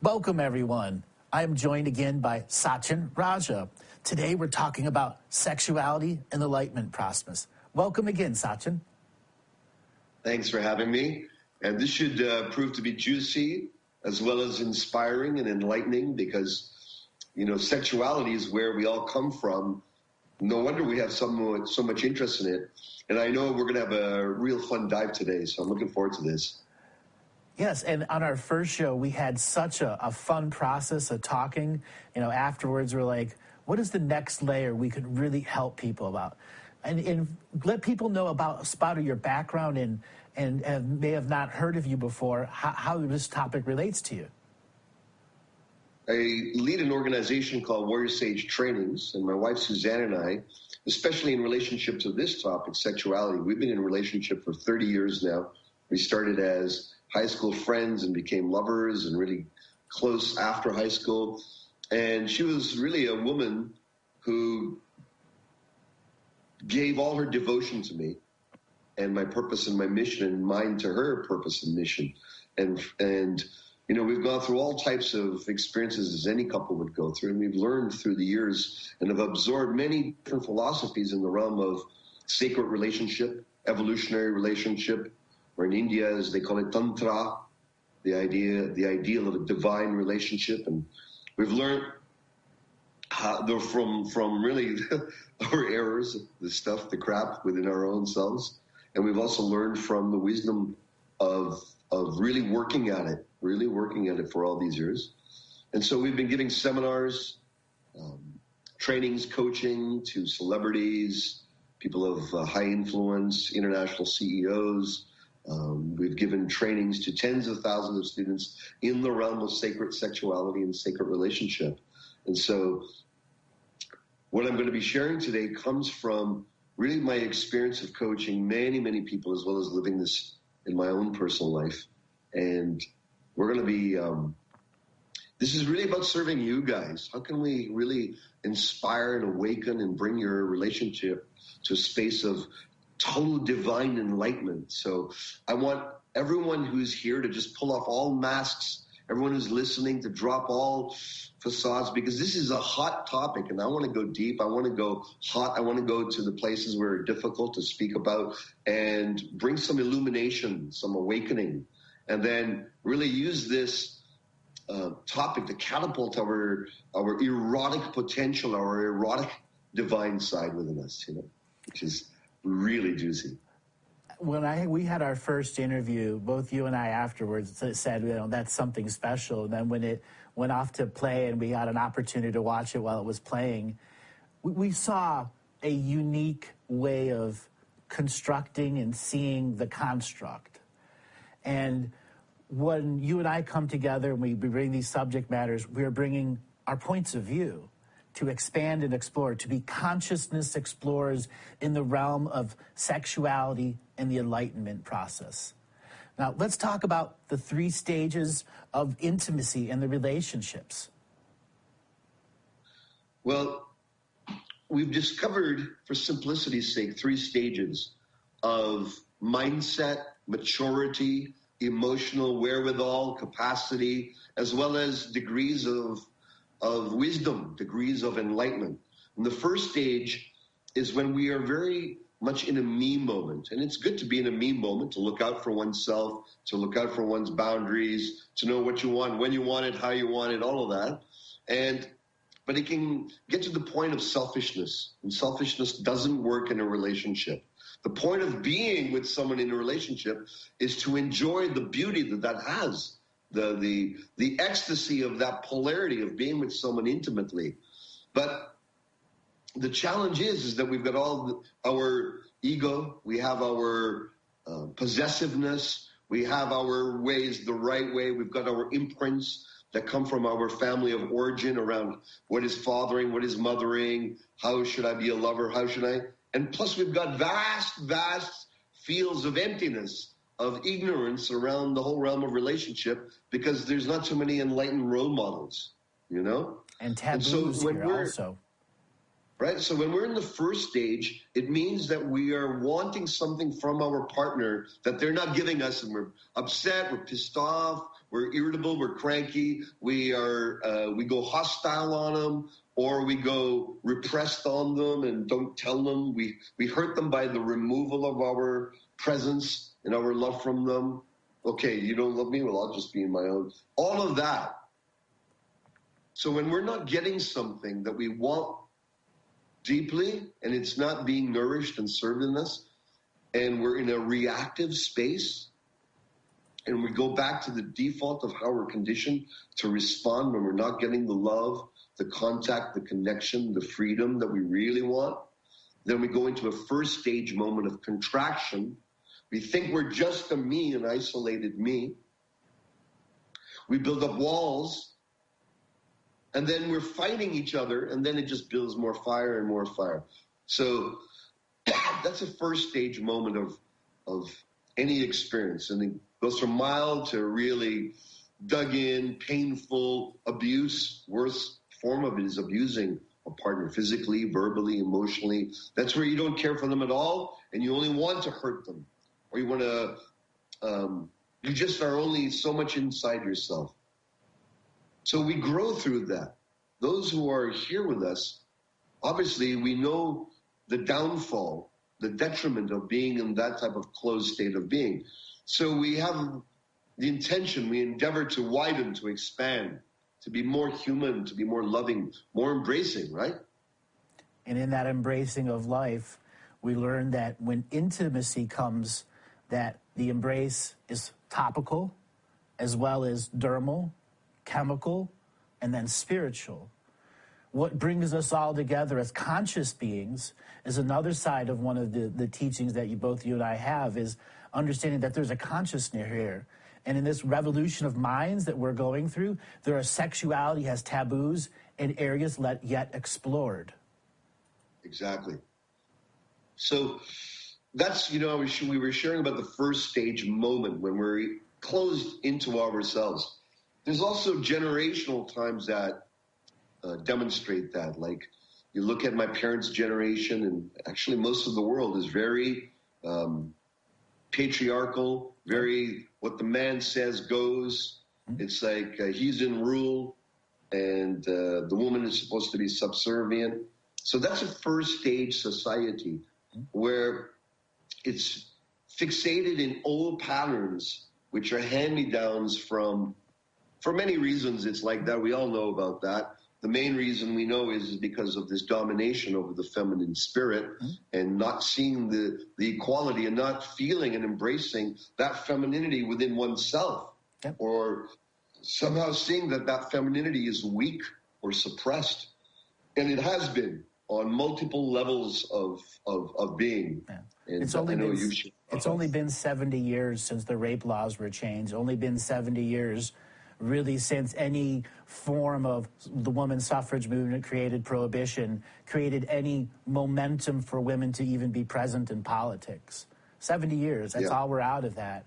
Welcome, everyone. I am joined again by Satyen Raja. Today, we're talking about sexuality and the Enlightenment process. Welcome again, Satyen. Thanks for having me. And this should prove to be juicy as well as inspiring and enlightening because, sexuality is where we all come from. No wonder we have so much interest in it. And I know we're going to have a real fun dive today, so I'm looking forward to this. Yes, and on our first show, we had such a fun process of talking. Afterwards, we're like, what is the next layer we could really help people about? And let people know about your background and may have not heard of you before, how this topic relates to you. I lead an organization called Warrior Sage Trainings, and my wife Suzanne and I, especially in relationship to this topic, sexuality, we've been in a relationship for 30 years now. We started as high school friends and became lovers and really close after high school. And she was really a woman who gave all her devotion to me and my purpose and my mission, and mine to her purpose and mission. And we've gone through all types of experiences as any couple would go through, and we've learned through the years and have absorbed many different philosophies in the realm of sacred relationship, evolutionary relationship, or in India, as they call it, tantra, the ideal of a divine relationship. And we've learned from really our errors, the crap within our own selves. And we've also learned from the wisdom of really working at it for all these years. And so we've been giving seminars, trainings, coaching to celebrities, people of high influence, international CEOs. We've given trainings to tens of thousands of students in the realm of sacred sexuality and sacred relationship. And so what I'm going to be sharing today comes from really my experience of coaching many, many people, as well as living this in my own personal life. And we're going to be, this is really about serving you guys. How can we really inspire and awaken and bring your relationship to a space of total divine enlightenment? So I want everyone who's here to just pull off all masks, everyone who's listening to drop all facades, because this is a hot topic and I want to go deep. I want to go hot. I want to go to the places where are difficult to speak about and bring some illumination, some awakening, and then really use this topic to catapult our erotic potential, our erotic divine side within us, which is really juicy. When we had our first interview, both you and I afterwards said, that's something special. And then when it went off to play and we had an opportunity to watch it while it was playing, we saw a unique way of constructing and seeing the construct. And when you and I come together and we bring these subject matters, we're bringing our points of view to expand and explore, to be consciousness explorers in the realm of sexuality and the Enlightenment process. Now, let's talk about the 3 stages of intimacy and the relationships. Well, we've discovered, for simplicity's sake, 3 stages of mindset, maturity, emotional wherewithal, capacity, as well as degrees of wisdom, degrees of enlightenment. And the first stage is when we are very much in a me moment. And it's good to be in a me moment, to look out for oneself, to look out for one's boundaries, to know what you want, when you want it, how you want it, all of that. But it can get to the point of selfishness. And selfishness doesn't work in a relationship. The point of being with someone in a relationship is to enjoy the beauty that has. The ecstasy of that polarity of being with someone intimately. But the challenge is that we've got all our ego, we have our possessiveness, we have our ways the right way, we've got our imprints that come from our family of origin around what is fathering, what is mothering, how should I be a lover, how should I? And plus we've got vast fields of emptiness, of ignorance around the whole realm of relationship, because there's not too many enlightened role models, And taboos here also. right? So when we're in the first stage, it means that we are wanting something from our partner that they're not giving us, and we're upset, we're pissed off, we're irritable, we're cranky, we go hostile on them, or we go repressed on them and don't tell them. We hurt them by the removal of our presence and our love from them. Okay, you don't love me? Well, I'll just be in my own. All of that. So when we're not getting something that we want deeply, and it's not being nourished and served in us, and we're in a reactive space, and we go back to the default of how we're conditioned to respond when we're not getting the love, the contact, the connection, the freedom that we really want, then we go into a first stage moment of contraction. We think we're just a me, an isolated me. We build up walls, and then we're fighting each other, and then it just builds more fire and more fire. So that's a first stage moment of any experience. And it goes from mild to really dug in, painful abuse. Worst form of it is abusing a partner physically, verbally, emotionally. That's where you don't care for them at all, and you only want to hurt them. Or you want to, you just are only so much inside yourself. So we grow through that. Those who are here with us, obviously we know the downfall, the detriment of being in that type of closed state of being. So we have the intention, we endeavor to widen, to expand, to be more human, to be more loving, more embracing, right? And in that embracing of life, we learn that when intimacy comes, that the embrace is topical as well as dermal, chemical, and then spiritual. What brings us all together as conscious beings is another side of one of the teachings that both you and I have, is understanding that there's a consciousness here. And in this revolution of minds that we're going through, sexuality has taboos and areas yet explored. Exactly. So that's, we were sharing about the first stage moment when we're closed into ourselves. There's also generational times that demonstrate that. Like, you look at my parents' generation, and actually most of the world is very patriarchal, very what the man says goes. It's like he's in rule, and the woman is supposed to be subservient. So that's a first stage society where it's fixated in old patterns, which are hand-me-downs from, for many reasons it's like that. We all know about that. The main reason we know is because of this domination over the feminine spirit and not seeing the equality and not feeling and embracing that femininity within oneself, or somehow seeing that femininity is weak or suppressed. And it has been on multiple levels of being. Yeah. It's only been 70 years since the rape laws were changed. Only been 70 years really since any form of the women's suffrage movement created prohibition, created any momentum for women to even be present in politics. 70 years, that's all we're out of that.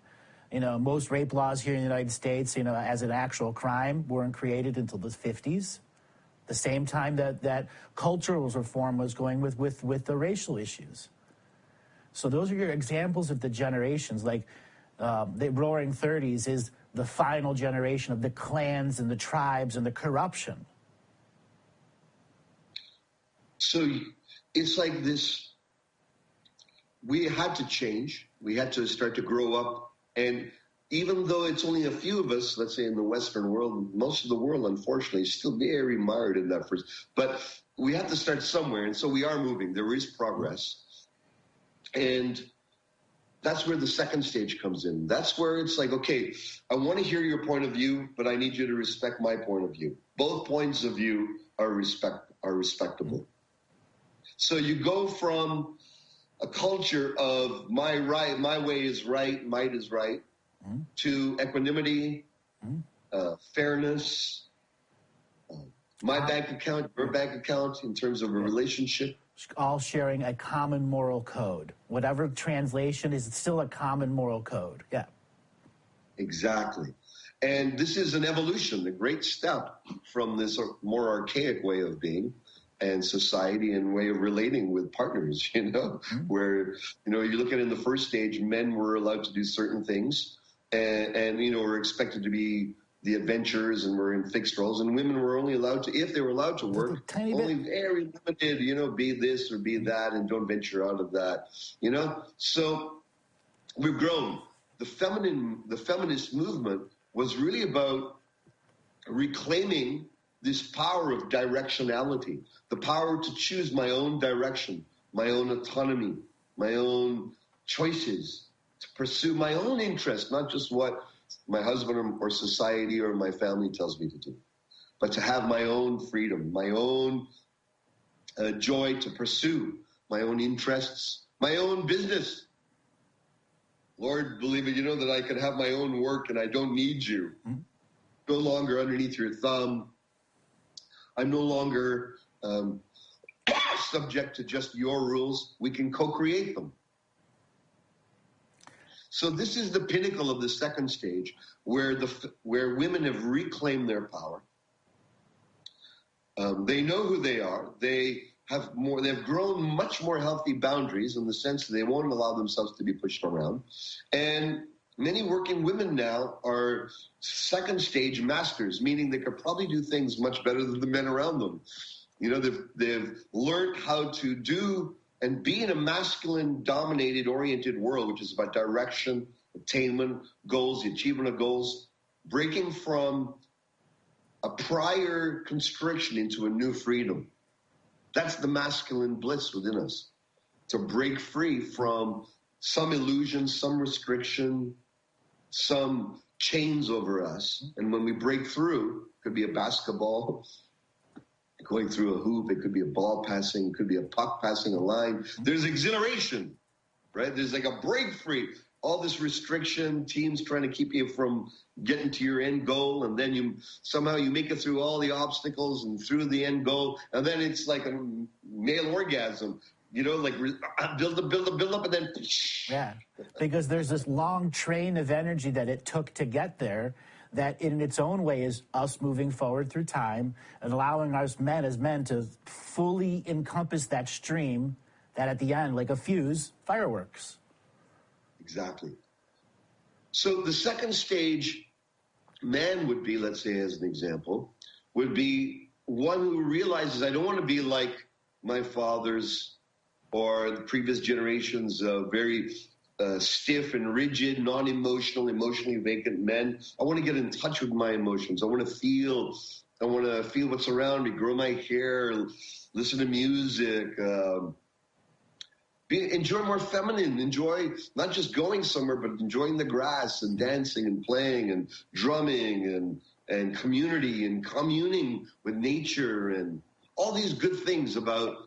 Most rape laws here in the United States, as an actual crime, weren't created until the 50s. The same time that cultural reform was going with the racial issues. So those are your examples of the generations. Like the Roaring 30s is the final generation of the clans and the tribes and the corruption. So it's like this, we had to change. We had to start to grow up. And even though it's only a few of us, let's say in the Western world, most of the world, unfortunately, is still very mired in that first. But we have to start somewhere. And so we are moving. There is progress. And that's where the second stage comes in. That's where it's like, okay, I want to hear your point of view, but I need you to respect my point of view. Both points of view are respectable. So you go from a culture of my way is right, might is right, to equanimity, fairness, my bank account, your bank account, in terms of a relationship. All sharing a common moral code. Whatever translation is, it's still a common moral code. Yeah. Exactly. And this is an evolution, a great step from this more archaic way of being. and society and way of relating with partners, where, you look at in the first stage, men were allowed to do certain things and were expected to be the adventurers and were in fixed roles, and women were only allowed to, if they were allowed to work, only very limited, be this or be that and don't venture out of that, So we've grown. The feminist movement was really about reclaiming this power of directionality, the power to choose my own direction, my own autonomy, my own choices, to pursue my own interest, not just what my husband or society or my family tells me to do, but to have my own freedom, my own joy to pursue, my own interests, my own business. Lord, believe it, that I could have my own work and I don't need you. No longer underneath your thumb. I'm no longer subject to just your rules. We can co-create them. So this is the pinnacle of the second stage, where women have reclaimed their power. They know who they are. They've grown much more healthy boundaries in the sense that they won't allow themselves to be pushed around. And many working women now are second stage masters, meaning they could probably do things much better than the men around them. They've learned how to do and be in a masculine-dominated, oriented world, which is about direction, attainment, goals, the achievement of goals, breaking from a prior constriction into a new freedom. That's the masculine bliss within us, to break free from some illusion, some restriction, some chains over us. And when we break through, it could be a basketball going through a hoop, it could be a ball passing, it could be a puck passing a line. There's exhilaration, right? There's like a break free. All this restriction, teams trying to keep you from getting to your end goal, and then you somehow make it through all the obstacles and through the end goal, and then it's like a male orgasm, like build up, and then yeah, because there's this long train of energy that it took to get there, that in its own way is us moving forward through time and allowing us as men to fully encompass that stream that at the end, like a fuse, fireworks. Exactly. So the second stage man would be, let's say as an example, would be one who realizes I don't want to be like my fathers or the previous generations of very stiff and rigid, non-emotional, emotionally vacant men. I want to get in touch with my emotions. I want to feel what's around me, grow my hair, listen to music, enjoy more feminine, enjoy not just going somewhere, but enjoying the grass and dancing and playing and drumming and community and communing with nature and all these good things about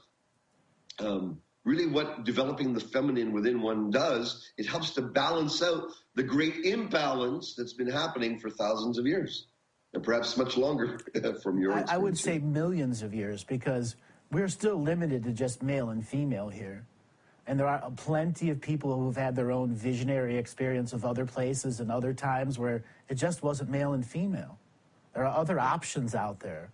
really what developing the feminine within one does. It helps to balance out the great imbalance that's been happening for thousands of years, and perhaps much longer from your experience. I would say millions of years, because we're still limited to just male and female here. And there are plenty of people who've had their own visionary experience of other places and other times where it just wasn't male and female. There are other options out there.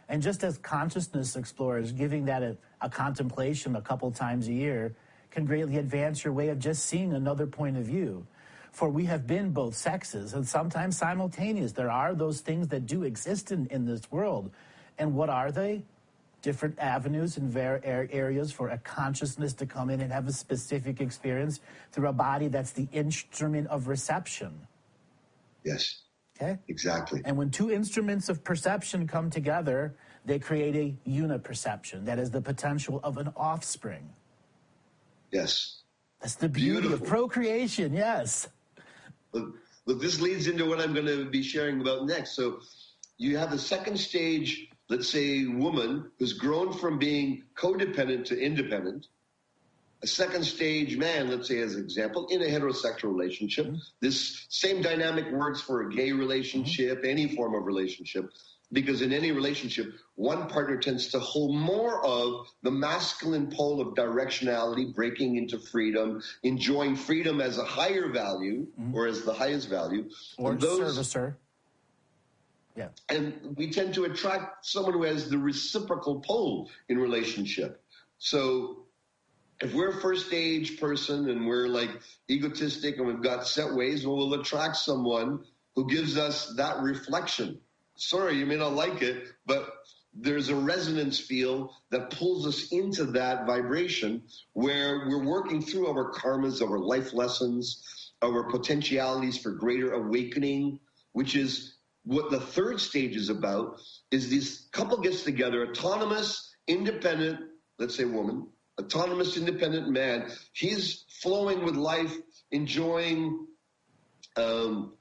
And just as consciousness explorers, giving that a contemplation a couple times a year can greatly advance your way of just seeing another point of view. For we have been both sexes, and sometimes simultaneous. There are those things that do exist in this world. And what are they? Different avenues and areas for a consciousness to come in and have a specific experience through a body that's the instrument of reception. Yes. Okay? Exactly. And when two instruments of perception come together, they create a uniperception. That is the potential of an offspring. Yes. That's the beauty of procreation, yes. Look, this leads into what I'm going to be sharing about next. So you have the second stage, let's say, woman who's grown from being codependent to independent. A second stage man, let's say as an example, in a heterosexual relationship. Mm-hmm. This same dynamic works for a gay relationship, any form of relationship, because in any relationship, one partner tends to hold more of the masculine pole of directionality, breaking into freedom, enjoying freedom as a higher value or as the highest value. Or servicer. Yeah. And we tend to attract someone who has the reciprocal pole in relationship. So if we're a first stage person and we're like egotistic and we've got set ways, well, we'll attract someone who gives us that reflection. Sorry, you may not like it, but there's a resonance field that pulls us into that vibration where we're working through our karmas, our life lessons, our potentialities for greater awakening, which is what the third stage is about, is this couple gets together, autonomous, independent, let's say woman, autonomous, independent man. He's flowing with life, enjoying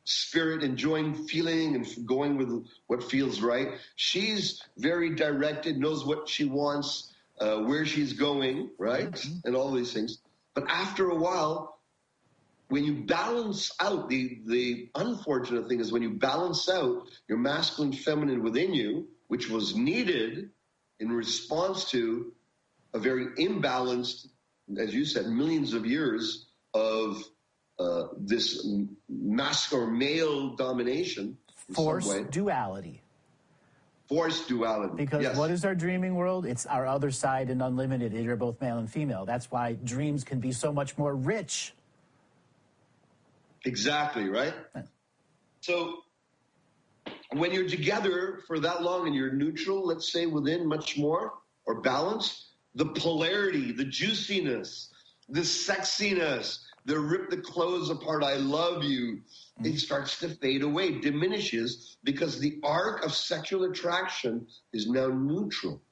spirit, enjoying feeling and going with what feels right. She's very directed, knows what she wants, where she's going, right? Mm-hmm. And all these things. But after a while, when you balance out, the unfortunate thing is when you balance out your masculine, feminine within you, which was needed in response to a very imbalanced, as you said, millions of years of this masculine or male domination. Force duality. Force duality. Because yes. What is our dreaming world? It's our other side and unlimited. You're both male and female. That's why dreams can be so much more rich. Exactly, right? So when you're together for that long and you're neutral, let's say within much more, or balanced, the polarity, the juiciness, the sexiness, the rip the clothes apart, I love you, it starts to fade away, diminishes, because the arc of sexual attraction is now neutral.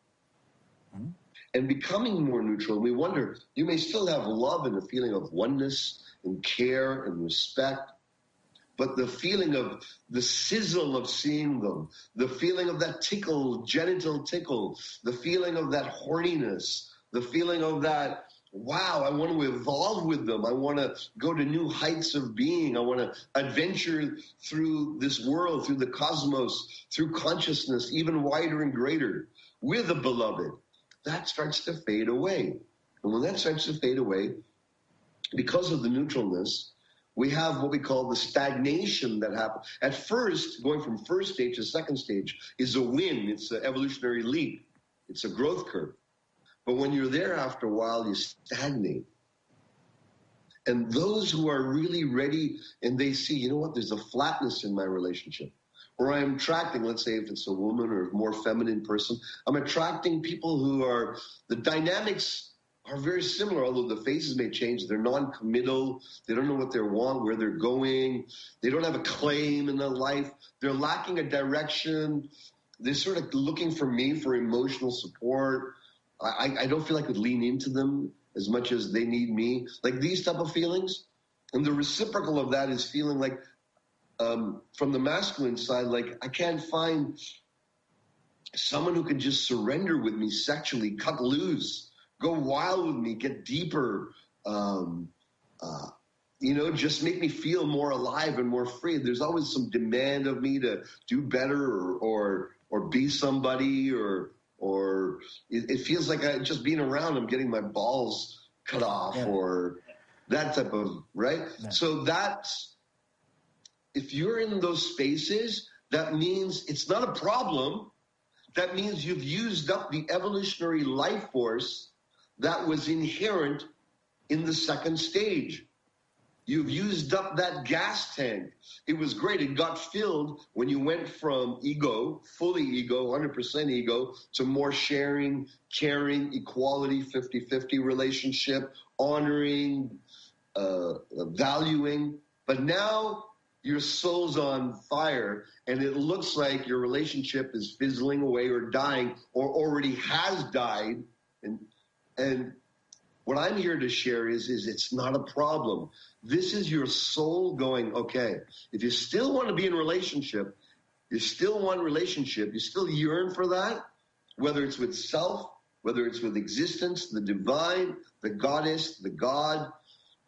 And becoming more neutral, we wonder, you may still have love and a feeling of oneness and care and respect, but the feeling of the sizzle of seeing them, the feeling of that tickle, genital tickle, the feeling of that horniness, the feeling of that, wow, I want to evolve with them. I want to go to new heights of being. I want to adventure through this world, through the cosmos, through consciousness, even wider and greater, with a beloved. That starts to fade away. And when that starts to fade away, because of the neutralness, we have what we call the stagnation that happens. At first, going from first stage to second stage is a win. It's an evolutionary leap. It's a growth curve. But when you're there after a while, you stagnate. And those who are really ready and they see, you know what, there's a flatness in my relationship. Or I'm attracting, let's say if it's a woman or a more feminine person, I'm attracting people who are, the dynamics are very similar, although the faces may change. They're non-committal. They don't know what they want, where they're going. They don't have a claim in their life. They're lacking a direction. They're sort of looking for me for emotional support. I don't feel I could lean into them as much as they need me. Like these type of feelings. And the reciprocal of that is feeling like, from the masculine side, like I can't find someone who can just surrender with me sexually, cut loose, go wild with me, get deeper, just make me feel more alive and more free. There's always some demand of me to do better or be somebody or it feels like just being around, I'm getting my balls cut off or that type of, right? Yeah. So that's, if you're in those spaces, that means it's not a problem. That means you've used up the evolutionary life force that was inherent in the second stage. You've used up that gas tank. It was great. It got filled when you went from ego, fully ego, 100% ego, to more sharing, caring, equality, 50-50 relationship, honoring, valuing. But now your soul's on fire, and it looks like your relationship is fizzling away or dying or already has died. And what I'm here to share is it's not a problem. This is your soul going, okay, if you still want to be in a relationship, you still want relationship, you still yearn for that, whether it's with self, whether it's with existence, the divine, the goddess, the God,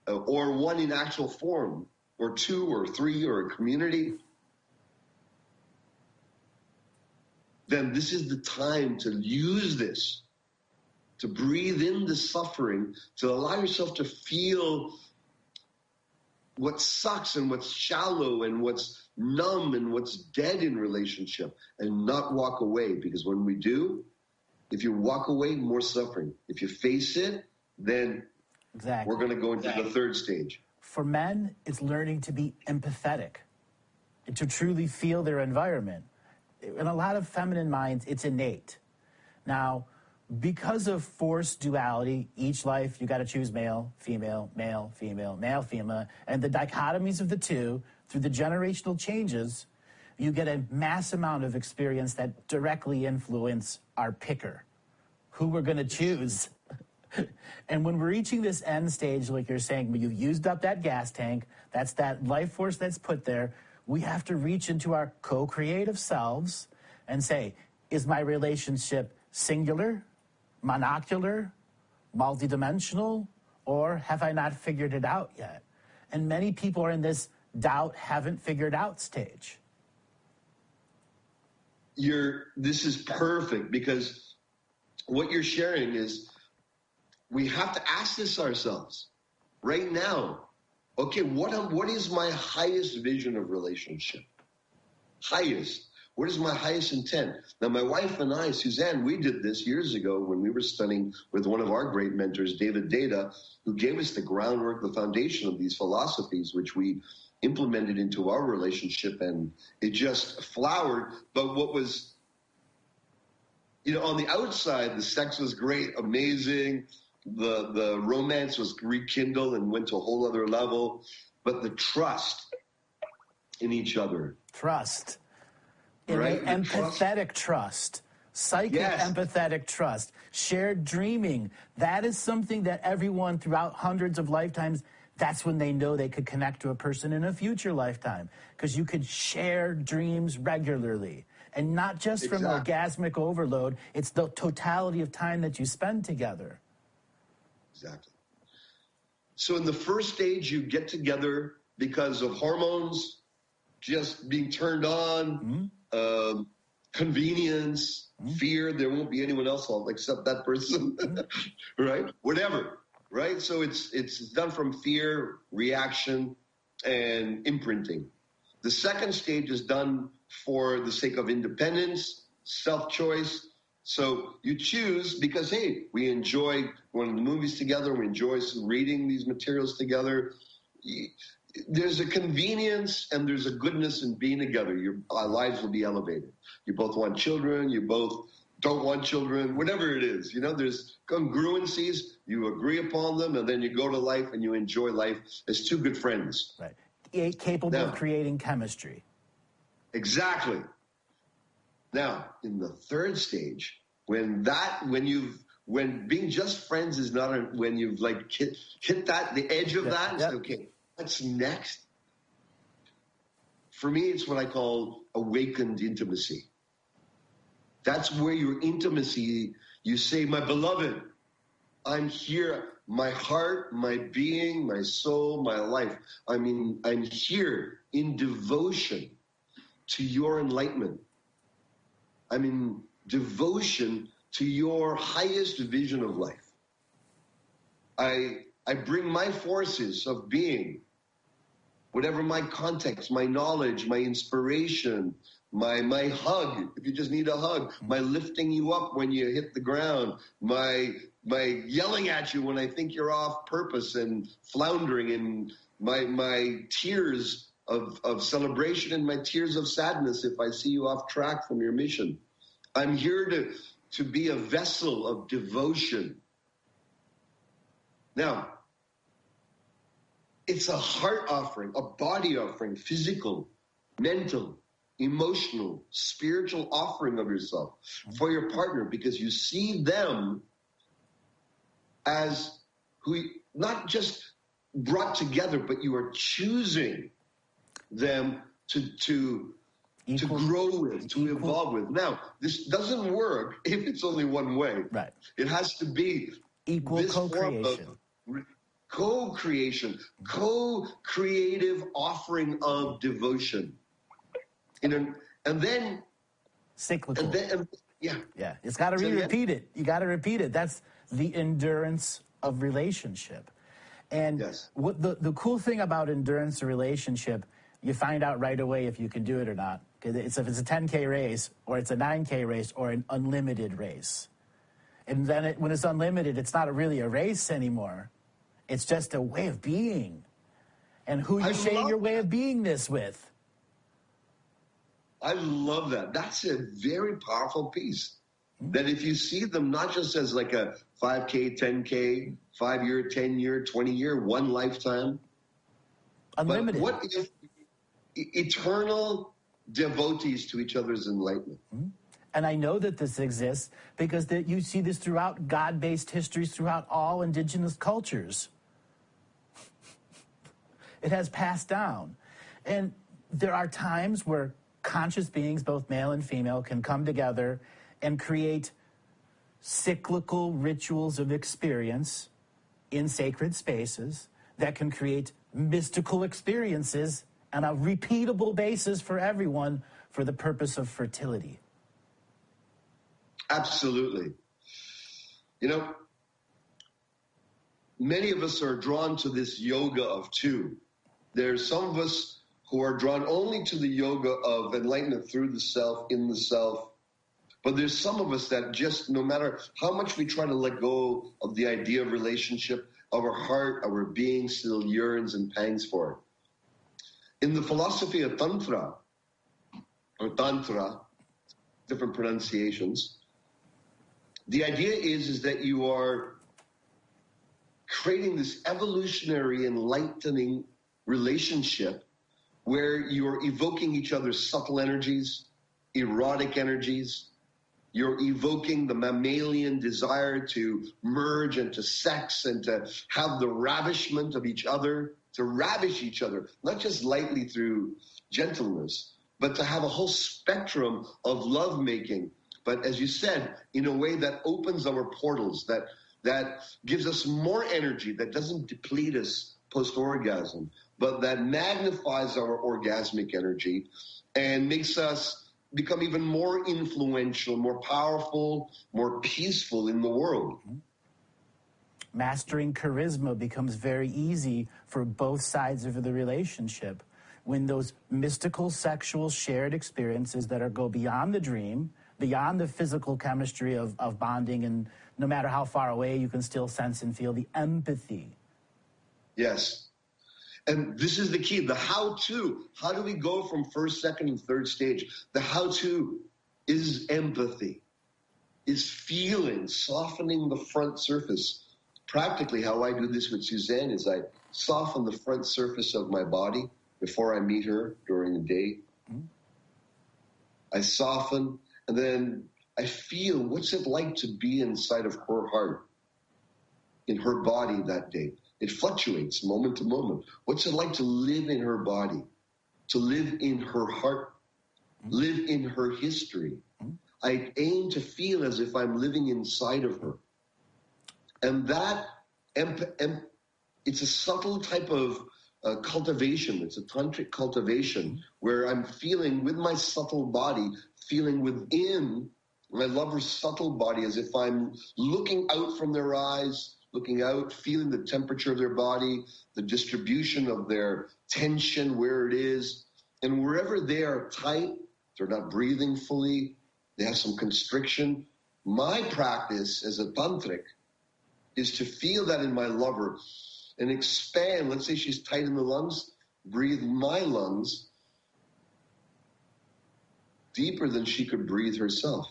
or one in actual form, or two or three or a community, then this is the time to use this, to breathe in the suffering, to allow yourself to feel what sucks and what's shallow and what's numb and what's dead in relationship, and not walk away. Because when we do, if you walk away, more suffering. If you face it, then we're going to go into the third stage. For men, it's learning to be empathetic and to truly feel their environment. In a lot of feminine minds, it's innate. Now, because of forced duality, each life you got to choose male, female, male, female, male, female, and the dichotomies of the two through the generational changes, you get a mass amount of experience that directly influence our picker, who we're going to choose. And when we're reaching this end stage, like you're saying, when you've used up that gas tank, that's that life force that's put there, we have to reach into our co-creative selves and say, is my relationship singular, monocular, multidimensional, or have I not figured it out yet? And many people are in this doubt, haven't figured out stage. This is perfect, because what you're sharing is we have to ask this ourselves right now. Okay, what is my highest vision of relationship? Highest. What is my highest intent? Now, my wife and I, Suzanne, we did this years ago when we were studying with one of our great mentors, David Data, who gave us the groundwork, the foundation of these philosophies, which we implemented into our relationship, and it just flowered. But what was, on the outside, the sex was great, amazing. The romance was rekindled and went to a whole other level. But the trust in each other. Trust. Right? Empathetic trust. Psychic empathetic trust. Shared dreaming. That is something that everyone throughout hundreds of lifetimes, that's when they know they could connect to a person in a future lifetime. Because you could share dreams regularly. And not just from orgasmic overload, it's the totality of time that you spend together. Exactly. So in the first stage, you get together because of hormones, just being turned on, convenience, fear. There won't be anyone else except that person, right? Whatever, right? So it's done from fear, reaction, and imprinting. The second stage is done for the sake of independence, self-choice. So you choose because, hey, we enjoy going to the movies together. We enjoy reading these materials together. There's a convenience and there's a goodness in being together. Our lives will be elevated. You both want children. You both don't want children, whatever it is. There's congruencies. You agree upon them, and then you go to life and you enjoy life as two good friends. Right. Capable of creating chemistry. Exactly. Now, in the third stage, when being just friends is not when you've hit the edge of that, it's okay, what's next? For me, it's what I call awakened intimacy. That's where your intimacy, you say, my beloved, I'm here, my heart, my being, my soul, my life. I'm here in devotion to your enlightenment. I'm in devotion to your highest vision of life. I bring my forces of being, whatever my context, my knowledge, my inspiration, my hug, if you just need a hug, my lifting you up when you hit the ground, my yelling at you when I think you're off purpose and floundering, and my tears of celebration and my tears of sadness if I see you off track from your mission. I'm here to be a vessel of devotion. Now, it's a heart offering, a body offering, physical, mental, emotional, spiritual offering of yourself for your partner, because you see them as who not just brought together, but you are choosing them to grow with, to evolve with. Now, this doesn't work if it's only one way. Right. It has to be equal co-creation. Co-creation, co-creative offering of devotion. And then cyclical. Yeah. It's got to be repeated. You got to repeat it. That's the endurance of relationship. And Yes. what the cool thing about endurance or relationship, you find out right away if you can do it or not. If it's a 10K race, or it's a 9K race, or an unlimited race. And then when it's unlimited, it's not really a race anymore. It's just a way of being. And who you sharing your way of beingness with. I love that. That's a very powerful piece. That if you see them not just as like a 5K, 10K, 5-year, 10-year, 20-year, one lifetime. Unlimited. But what if eternal devotees to each other's enlightenment? And I know that this exists because you see this throughout God-based histories, throughout all indigenous cultures. It has passed down. And there are times where conscious beings, both male and female, can come together and create cyclical rituals of experience in sacred spaces that can create mystical experiences on a repeatable basis for everyone for the purpose of fertility. Absolutely. You know, many of us are drawn to this yoga of two. There's some of us who are drawn only to the yoga of enlightenment through the self, in the self. But there's some of us that just, no matter how much we try to let go of the idea of relationship, our heart, our being still yearns and pangs for it. In the philosophy of Tantra, or Tantra, different pronunciations, the idea is that you are creating this evolutionary, enlightening relationship where you're evoking each other's subtle energies, erotic energies. You're evoking the mammalian desire to merge and to sex and to have the ravishment of each other, to ravish each other, not just lightly through gentleness, but to have a whole spectrum of lovemaking. But as you said, in a way that opens our portals, that gives us more energy, that doesn't deplete us post-orgasm, but that magnifies our orgasmic energy and makes us become even more influential, more powerful, more peaceful in the world. Mastering charisma becomes very easy for both sides of the relationship when those mystical sexual shared experiences that go beyond the dream, beyond the physical chemistry of bonding, and no matter how far away, you can still sense and feel the empathy. Yes. And this is the key, the how-to. How do we go from first, second, and third stage? The how-to is empathy, is feeling, softening the front surface. Practically how I do this with Suzanne is I soften the front surface of my body before I meet her during the day. I soften, and then I feel what's it like to be inside of her heart, in her body that day. It fluctuates moment to moment. What's it like to live in her body, to live in her heart, live in her history? I aim to feel as if I'm living inside of her. And that, it's a subtle type of cultivation. It's a tantric cultivation where I'm feeling with my subtle body, feeling within my lover's subtle body as if I'm looking out from their eyes, looking out, feeling the temperature of their body, the distribution of their tension, where it is. And wherever they are tight, they're not breathing fully, they have some constriction. My practice as a tantric is to feel that in my lover and expand. Let's say she's tight in the lungs, breathe my lungs deeper than she could breathe herself.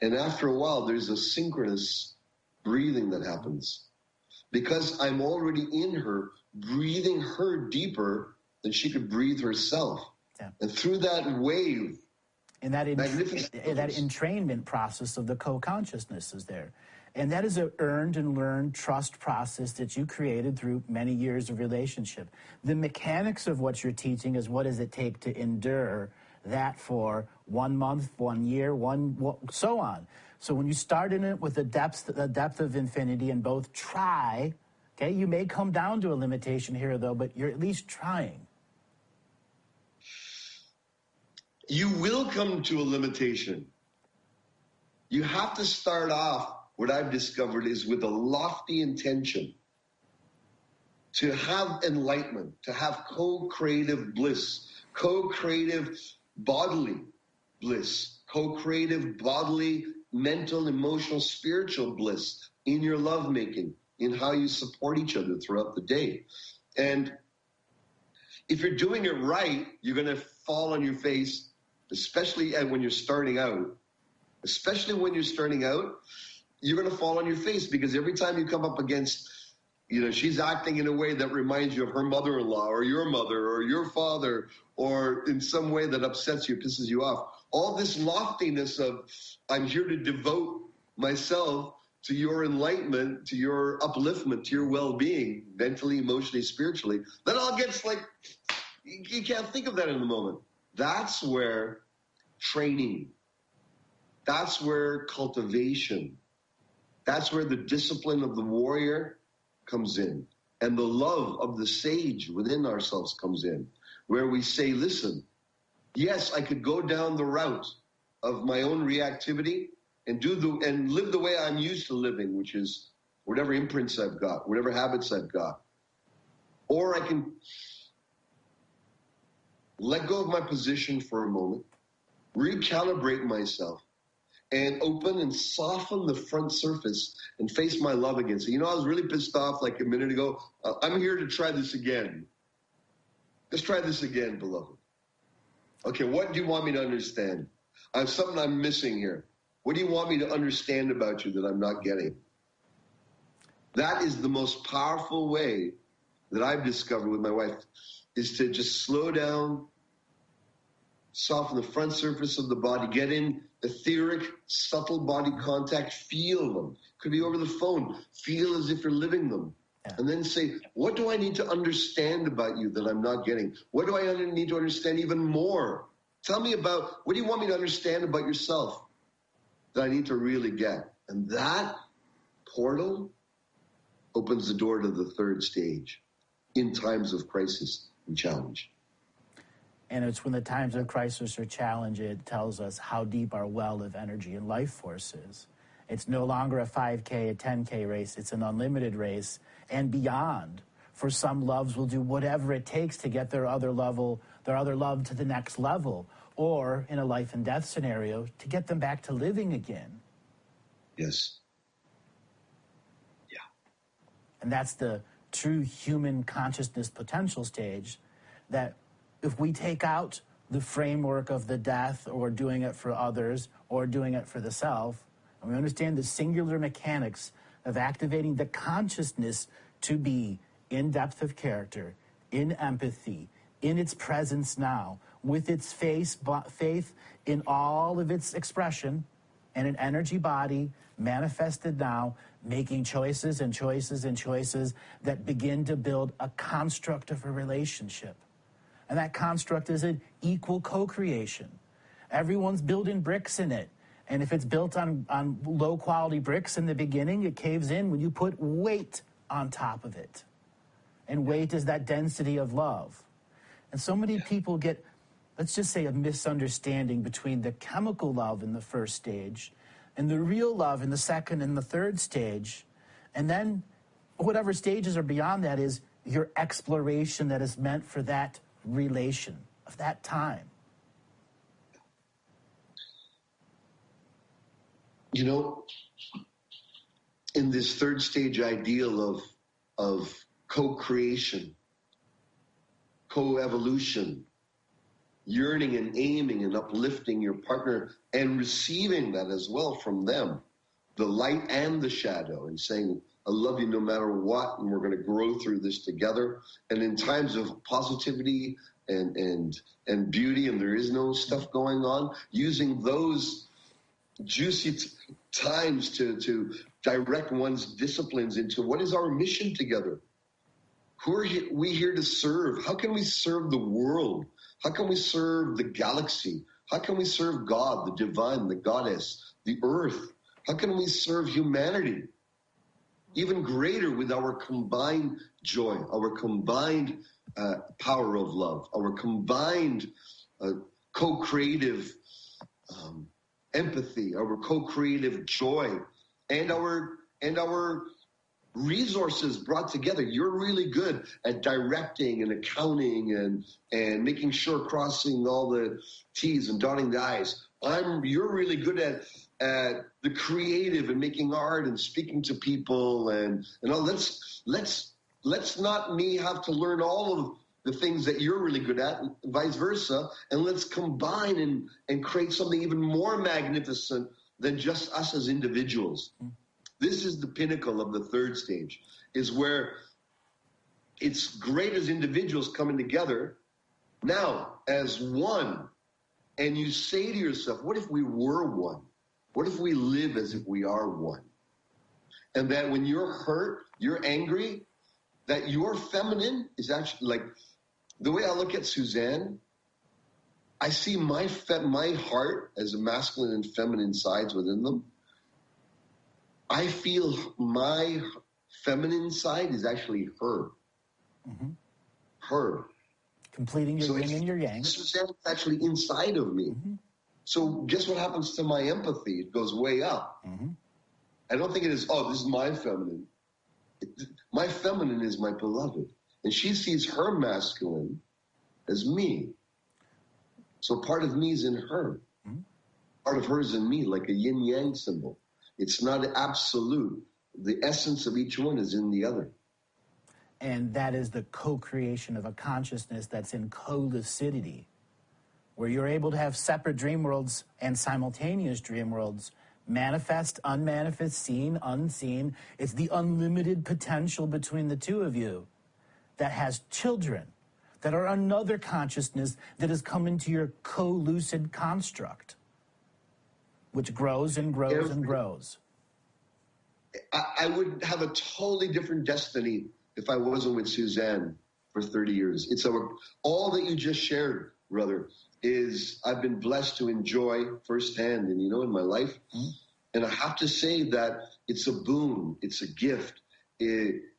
And after a while, there's a synchronous breathing that happens because I'm already in her, breathing her deeper than she could breathe herself. Yeah. And through that wave, and that entrainment process of the co-consciousness is there. And that is an earned and learned trust process that you created through many years of relationship. The mechanics of what you're teaching is what does it take to endure that for 1 month, 1 year, so on. So when you start in it with the depth of infinity and both try, okay, you may come down to a limitation here though, but you're at least trying. You will come to a limitation. You have to start off what I've discovered is with a lofty intention to have enlightenment, to have co-creative bliss, co-creative bodily bliss, co-creative bodily, mental, emotional, spiritual bliss in your lovemaking, in how you support each other throughout the day. And if you're doing it right, you're going to fall on your face, especially when you're starting out. Especially when you're starting out, you're going to fall on your face because every time you come up against, she's acting in a way that reminds you of her mother-in-law or your father, or in some way that upsets you, pisses you off. All this loftiness of, I'm here to devote myself to your enlightenment, to your upliftment, to your well-being, mentally, emotionally, spiritually. That all gets you can't think of that in the moment. That's where training, that's where cultivation, that's where the discipline of the warrior comes in, and the love of the sage within ourselves comes in, where we say, listen, yes, I could go down the route of my own reactivity and live the way I'm used to living, which is whatever imprints I've got, whatever habits I've got. Or I can let go of my position for a moment, recalibrate myself, and open and soften the front surface and face my love again. So, I was really pissed off like a minute ago. I'm here to try this again. Let's try this again, beloved. Okay, what do you want me to understand? I have something I'm missing here. What do you want me to understand about you that I'm not getting? That is the most powerful way that I've discovered with my wife, is to just slow down, soften the front surface of the body, get in etheric, subtle body contact, feel them. Could be over the phone. Feel as if you're living them. Yeah. And then say, what do I need to understand about you that I'm not getting? What do I need to understand even more? Tell me what do you want me to understand about yourself that I need to really get? And that portal opens the door to the third stage in times of crisis and challenge. And it's when the times of crisis or challenge, it tells us how deep our well of energy and life force is. It's no longer a 5K, a 10K race. It's an unlimited race and beyond. For some, loves will do whatever it takes to get their other love to the next level, or in a life and death scenario, to get them back to living again. Yes. Yeah. And that's the true human consciousness potential stage, that if we take out the framework of the death or doing it for others or doing it for the self, and we understand the singular mechanics of activating the consciousness to be in depth of character, in empathy, in its presence now, with its faith in all of its expression, and an energy body manifested now, making choices and choices and choices that begin to build a construct of a relationship. And that construct is an equal co-creation. Everyone's building bricks in it. And if it's built on low-quality bricks in the beginning, it caves in when you put weight on top of it. And weight is that density of love. And so many people get, let's just say, a misunderstanding between the chemical love in the first stage and the real love in the second and the third stage. And then whatever stages are beyond that is your exploration that is meant for that relation of that time. In this third stage ideal of co-creation, co-evolution, yearning and aiming and uplifting your partner and receiving that as well from them, the light and the shadow, and saying, I love you no matter what, and we're going to grow through this together. And in times of positivity and beauty, and there is no stuff going on, using those juicy times to direct one's disciplines into what is our mission together. Who are we here to serve? How can we serve the world? How can we serve the galaxy? How can we serve God, the divine, the goddess, the earth? How can we serve humanity? Even greater with our combined joy, our combined power of love, our combined co-creative empathy, our co-creative joy, and our resources brought together. You're really good at directing and accounting and making sure crossing all the T's and dotting the I's. You're really good at the creative and making art and speaking to people and all. Let's not me have to learn all of the things that you're really good at, and vice versa, and let's combine and create something even more magnificent than just us as individuals. This is the pinnacle of the third stage, is where it's great as individuals coming together now as one. And you say to yourself, what if we were one? What if we live as if we are one? And that when you're hurt, you're angry, that your feminine is actually like, the way I look at Suzanne, I see my heart as a masculine and feminine sides within them. I feel my feminine side is actually her. Mm-hmm. Her. Completing your yin and your yang. Suzanne's actually inside of me. Mm-hmm. So guess what happens to my empathy? It goes way up. Mm-hmm. I don't think it is, this is my feminine. My feminine is my beloved. And she sees her masculine as me. So part of me is in her. Mm-hmm. Part of her is in me, like a yin-yang symbol. It's not absolute. The essence of each one is in the other. And that is the co-creation of a consciousness that's in co-lucidity, where you're able to have separate dream worlds and simultaneous dream worlds, manifest, unmanifest, seen, unseen. It's the unlimited potential between the two of you that has children that are another consciousness that has come into your co-lucid construct, which grows and grows and grows. I would have a totally different destiny if I wasn't with Suzanne for 30 years. It's all that you just shared, brother, is I've been blessed to enjoy firsthand and, in my life. Mm-hmm. And I have to say that it's a boon. It's a gift.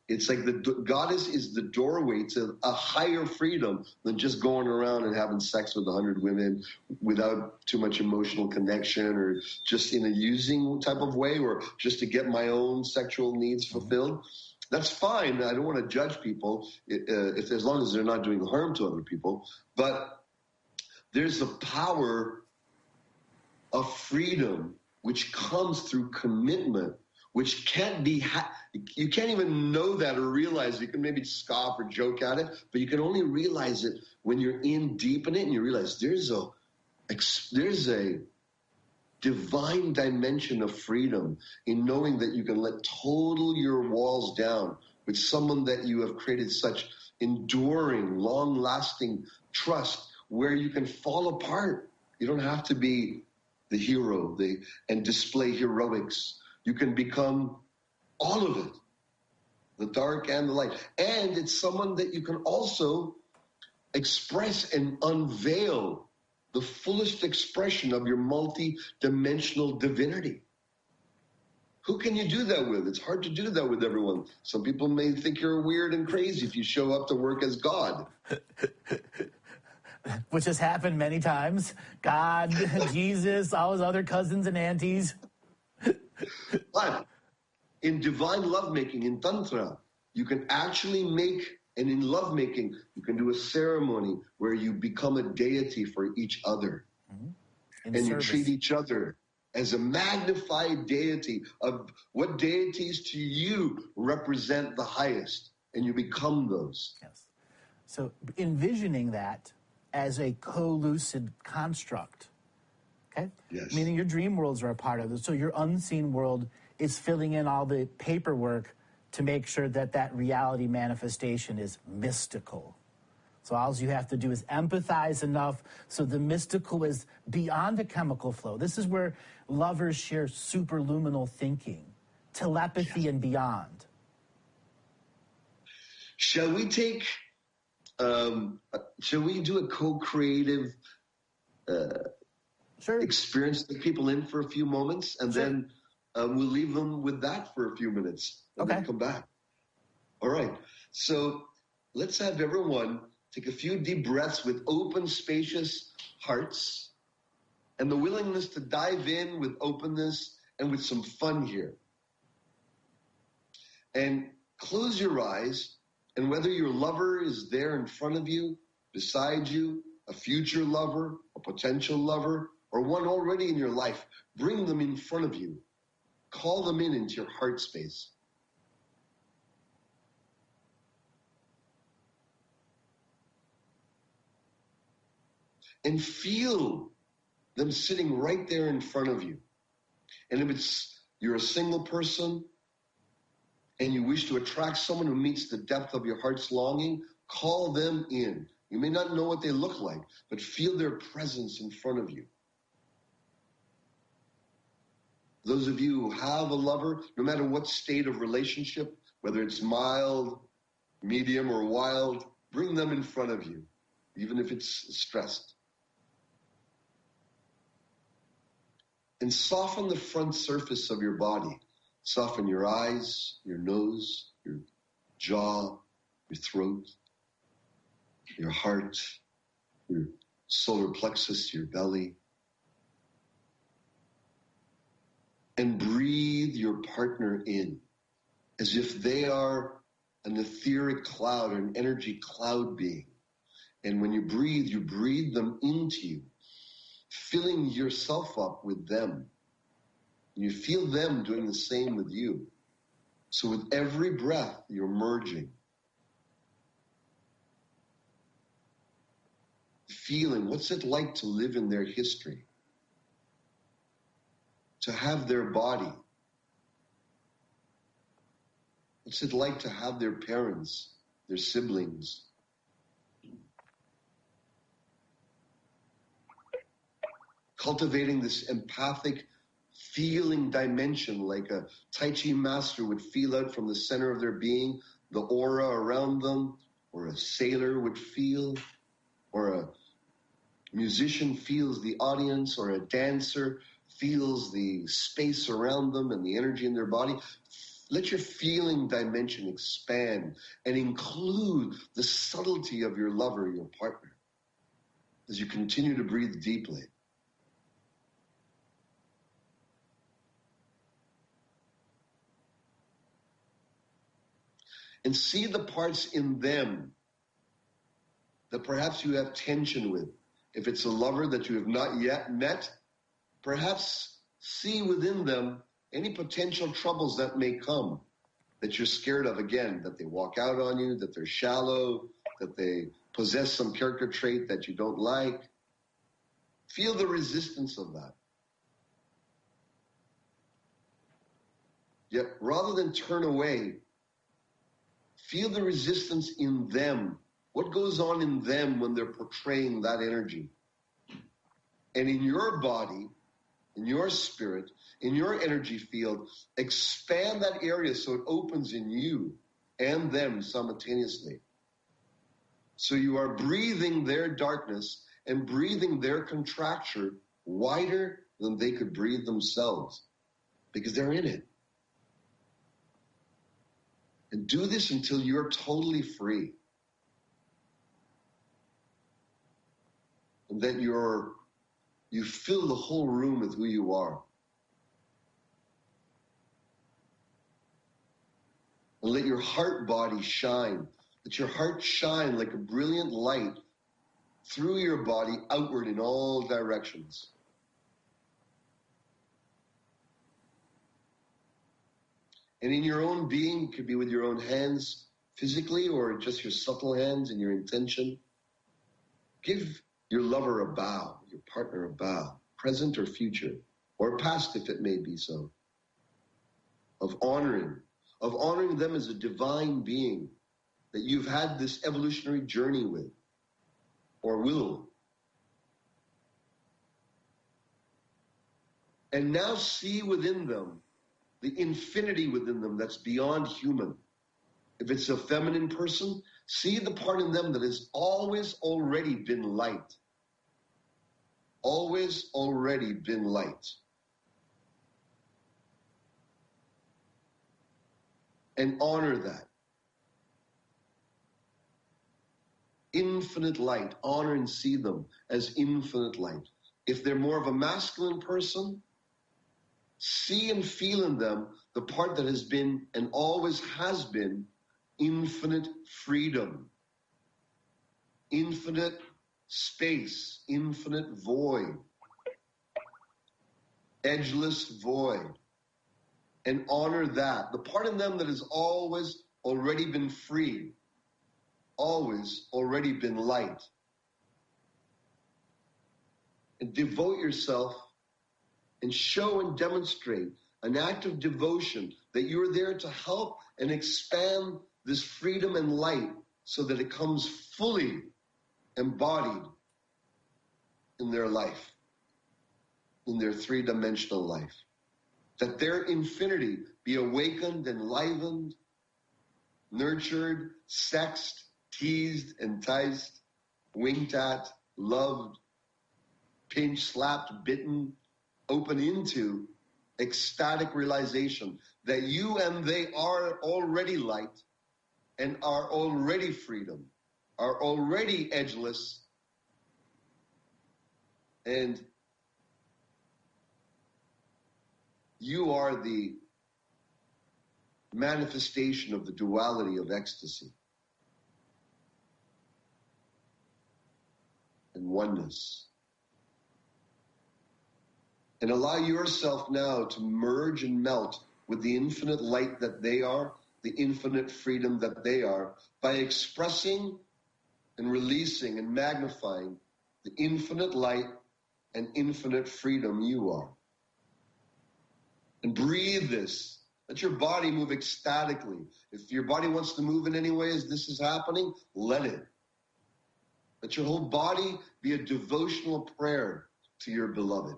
It's like the goddess is the doorway to a higher freedom than just going around and having sex with 100 women without too much emotional connection, or just in a using type of way, or just to get my own sexual needs fulfilled. That's fine. I don't want to judge people if as long as they're not doing harm to other people. But there's the power of freedom which comes through commitment, which can't be, you can't even know that or realize it. You can maybe scoff or joke at it, but you can only realize it when you're in deep in it and you realize there's a divine dimension of freedom in knowing that you can let total your walls down with someone that you have created such enduring, long-lasting trust, where you can fall apart. You don't have to be the hero and display heroics. You can become all of it, the dark and the light. And it's someone that you can also express and unveil the fullest expression of your multi-dimensional divinity. Who can you do that with? It's hard to do that with everyone. Some people may think you're weird and crazy if you show up to work as God. Which has happened many times. God, Jesus, all his other cousins and aunties. But in divine lovemaking, in Tantra, you can actually make, and in lovemaking, you can do a ceremony where you become a deity for each other. Mm-hmm. And service. You treat each other as a magnified deity of what deities to you represent the highest, and you become those. Yes. So envisioning that as a co-lucid construct, okay? Yes. Meaning your dream worlds are a part of it. So your unseen world is filling in all the paperwork to make sure that reality manifestation is mystical. So all you have to do is empathize enough so the mystical is beyond the chemical flow. This is where lovers share superluminal thinking, telepathy, yes, and beyond. Shall we take... shall we do a co-creative sure, experience to people in for a few moments, and sure, then we'll leave them with that for a few minutes, and okay, then come back. All right. So let's have everyone take a few deep breaths with open, spacious hearts and the willingness to dive in with openness and with some fun here. And close your eyes, and whether your lover is there in front of you, beside you, a future lover, a potential lover, or one already in your life, bring them in front of you. Call them into your heart space. And feel them sitting right there in front of you. And if you're a single person and you wish to attract someone who meets the depth of your heart's longing, call them in. You may not know what they look like, but feel their presence in front of you. Those of you who have a lover, no matter what state of relationship, whether it's mild, medium, or wild, bring them in front of you, even if it's stressed. And soften the front surface of your body. Soften your eyes, your nose, your jaw, your throat, your heart, your solar plexus, your belly. And breathe your partner in as if they are an etheric cloud, an energy cloud being. And when you breathe them into you, filling yourself up with them. You feel them doing the same with you. So with every breath, you're merging. Feeling, what's it like to live in their history? To have their body? What's it like to have their parents, their siblings? Cultivating this empathic feeling dimension, like a Tai Chi master would feel out from the center of their being, the aura around them, or a sailor would feel, or a musician feels the audience, or a dancer feels the space around them and the energy in their body. Let your feeling dimension expand and include the subtlety of your lover, your partner, as you continue to breathe deeply. And see the parts in them that perhaps you have tension with. If it's a lover that you have not yet met, perhaps see within them any potential troubles that may come, that you're scared of again, that they walk out on you, that they're shallow, that they possess some character trait that you don't like. Feel the resistance of that. Yet rather than turn away, feel the resistance in them. What goes on in them when they're portraying that energy? And in your body, in your spirit, in your energy field, expand that area so it opens in you and them simultaneously. So you are breathing their darkness and breathing their contracture wider than they could breathe themselves, because they're in it. And do this until you're totally free. And that you fill the whole room with who you are. And let your heart body shine. Let your heart shine like a brilliant light through your body outward in all directions. And in your own being, it could be with your own hands physically or just your subtle hands and your intention. Give your lover a bow, your partner a bow, present or future, or past if it may be so, of honoring them as a divine being that you've had this evolutionary journey with, or will. And now see within them the infinity within them that's beyond human. If it's a feminine person, see the part in them that has always already been light. Always already been light. And honor that. Infinite light. Honor and see them as infinite light. If they're more of a masculine person, see and feel in them the part that has been and always has been infinite freedom, infinite space, infinite void, edgeless void, and honor that. The part in them that has always already been free, always already been light. And devote yourself and show and demonstrate an act of devotion that you're there to help and expand this freedom and light so that it comes fully embodied in their life, in their three-dimensional life. That their infinity be awakened, enlivened, nurtured, sexed, teased, enticed, winked at, loved, pinched, slapped, bitten, open into ecstatic realization that you and they are already light and are already freedom, are already edgeless, and you are the manifestation of the duality of ecstasy and oneness. And allow yourself now to merge and melt with the infinite light that they are, the infinite freedom that they are, by expressing and releasing and magnifying the infinite light and infinite freedom you are. And breathe this. Let your body move ecstatically. If your body wants to move in any way as this is happening, let it. Let your whole body be a devotional prayer to your beloved.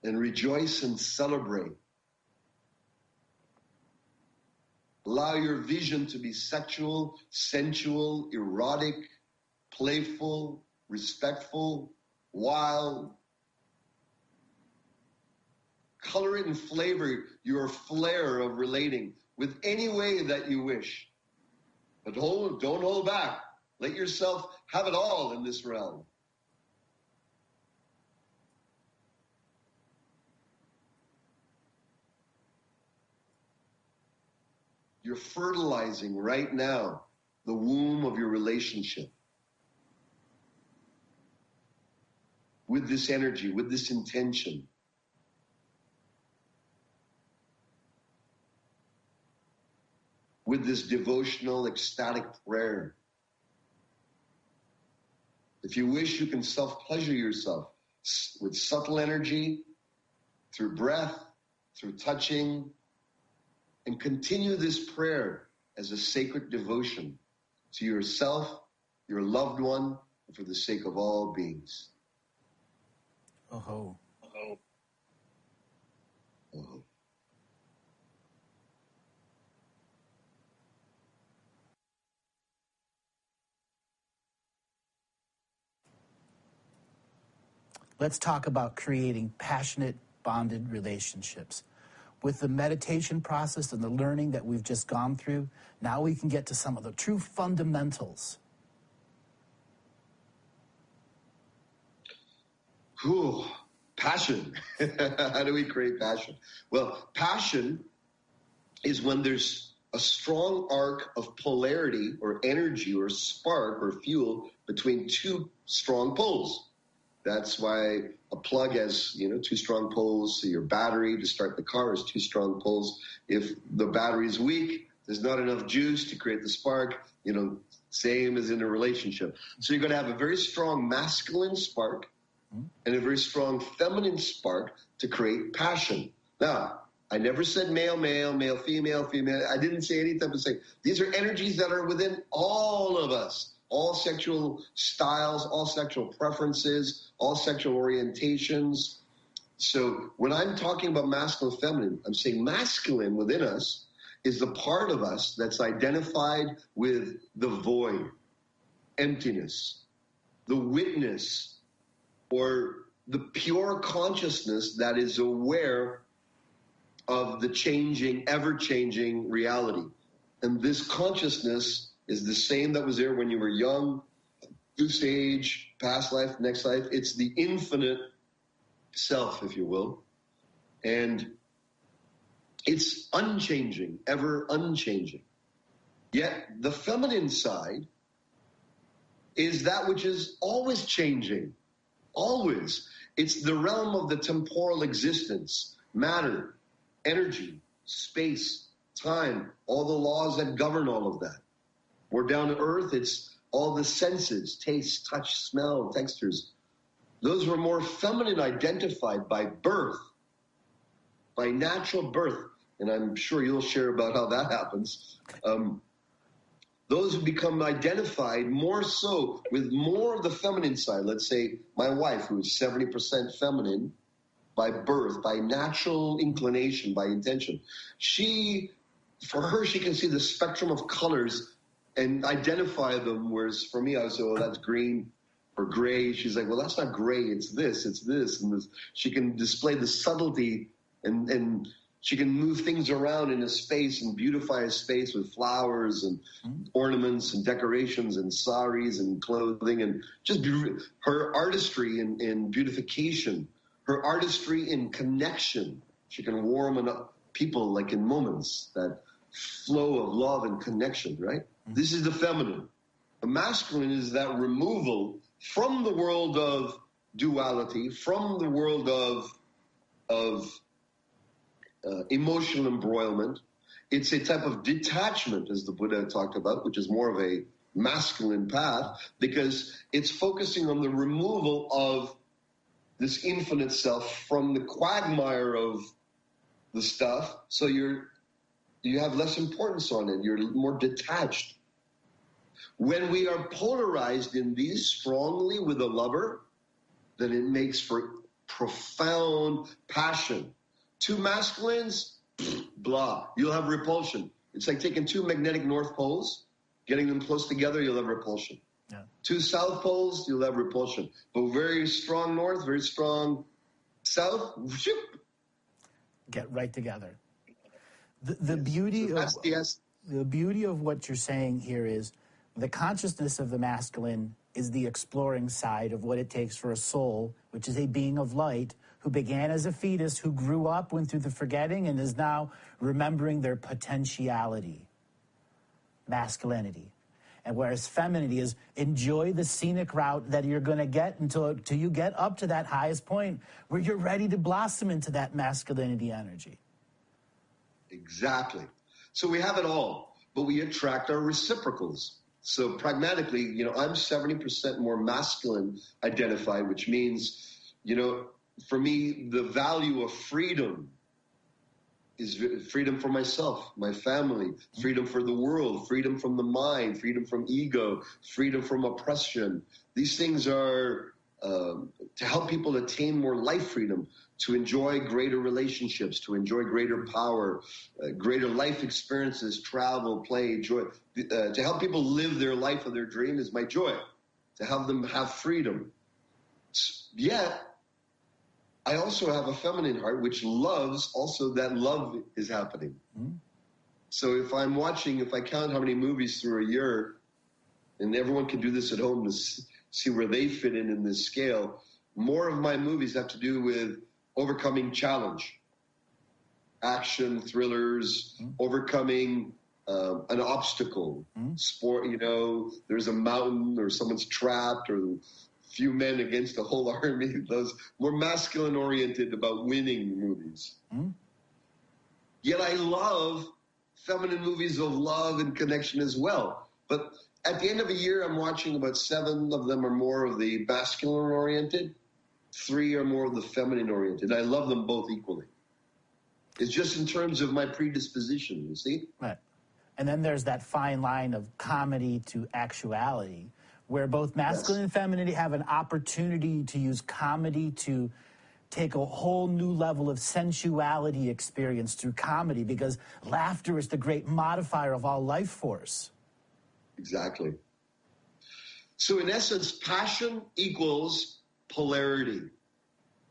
And rejoice and celebrate. Allow your vision to be sexual, sensual, erotic, playful, respectful, wild. Color it and flavor your flair of relating with any way that you wish. But don't hold back. Let yourself have it all in this realm. You're fertilizing right now the womb of your relationship with this energy, with this intention. With this devotional, ecstatic prayer. If you wish, you can self-pleasure yourself with subtle energy, through breath, through touching, and continue this prayer as a sacred devotion to yourself, your loved one, and for the sake of all beings. Oh-ho. Oh-ho. Oh-ho. Let's talk about creating passionate, bonded relationships. With the meditation process and the learning that we've just gone through, now we can get to some of the true fundamentals. Whew. Passion. How do we create passion? Well, passion is when there's a strong arc of polarity or energy or spark or fuel between two strong poles. That's why a plug has, two strong poles. So your battery to start the car is two strong poles. If the battery is weak, there's not enough juice to create the spark, same as in a relationship. So you're going to have a very strong masculine spark and a very strong feminine spark to create passion. Now, I never said male, male, male, female, female. I didn't say any type of thing. These are energies that are within all of us. All sexual styles, all sexual preferences, all sexual orientations. So when I'm talking about masculine and feminine, I'm saying masculine within us is the part of us that's identified with the void, emptiness, the witness, or the pure consciousness that is aware of the changing, ever-changing reality. And this consciousness is the same that was there when you were young, this age, past life, next life. It's the infinite self, if you will. And it's unchanging, ever unchanging. Yet the feminine side is that which is always changing, always. It's the realm of the temporal existence, matter, energy, space, time, all the laws that govern all of that. We're down to earth, it's all the senses, taste, touch, smell, textures. Those were more feminine identified by birth, by natural birth. And I'm sure you'll share about how that happens. Those who become identified more so with more of the feminine side. Let's say my wife, who is 70% feminine by birth, by natural inclination, by intention. For her, she can see the spectrum of colors and identify them, whereas for me, I would say, oh, that's green or gray. She's like, well, that's not gray, it's this, and this. She can display the subtlety and she can move things around in a space and beautify a space with flowers and ornaments and decorations and saris and clothing and just her artistry in beautification, her artistry in connection. She can warm up people like in moments, that flow of love and connection, right? This is the feminine. The masculine is that removal from the world of duality, from the world of emotional embroilment. It's a type of detachment, as the Buddha talked about, which is more of a masculine path, because it's focusing on the removal of this infinite self from the quagmire of the stuff, so you have less importance on it. You're more detached. When we are polarized in these strongly with a lover, then it makes for profound passion. Two masculines, blah. You'll have repulsion. It's like taking two magnetic north poles, getting them close together, you'll have repulsion. Yeah. Two south poles, you'll have repulsion. But very strong north, very strong south, whoop, get right together. The beauty of what you're saying here is the consciousness of the masculine is the exploring side of what it takes for a soul, which is a being of light, who began as a fetus, who grew up, went through the forgetting, and is now remembering their potentiality, masculinity. And whereas femininity is enjoy the scenic route that you're going to get until you get up to that highest point where you're ready to blossom into that masculinity energy. Exactly. So we have it all, but we attract our reciprocals. So pragmatically, I'm 70% more masculine identified, which means, for me, the value of freedom is freedom for myself, my family, freedom for the world, freedom from the mind, freedom from ego, freedom from oppression. These things are to help people attain more life freedom, to enjoy greater relationships, to enjoy greater power, greater life experiences, travel, play, joy. To help people live their life of their dream is my joy, to have them have freedom. Yet, I also have a feminine heart which loves also that love is happening. Mm-hmm. So if I count how many movies through a year, and everyone can do this at home to see where they fit in this scale, more of my movies have to do with overcoming challenge, action, thrillers, overcoming an obstacle, sport, there's a mountain or someone's trapped or few men against a whole army, those more masculine oriented about winning movies. Yet I love feminine movies of love and connection as well. But at the end of a year, I'm watching about 7 of them are more of the masculine oriented, 3 are more of the feminine oriented. I love them both equally. It's just in terms of my predisposition, you see? Right. And then there's that fine line of comedy to actuality, where both masculine and femininity have an opportunity to use comedy to take a whole new level of sensuality experience through comedy, because laughter is the great modifier of all life force. Exactly. So in essence, passion equals polarity.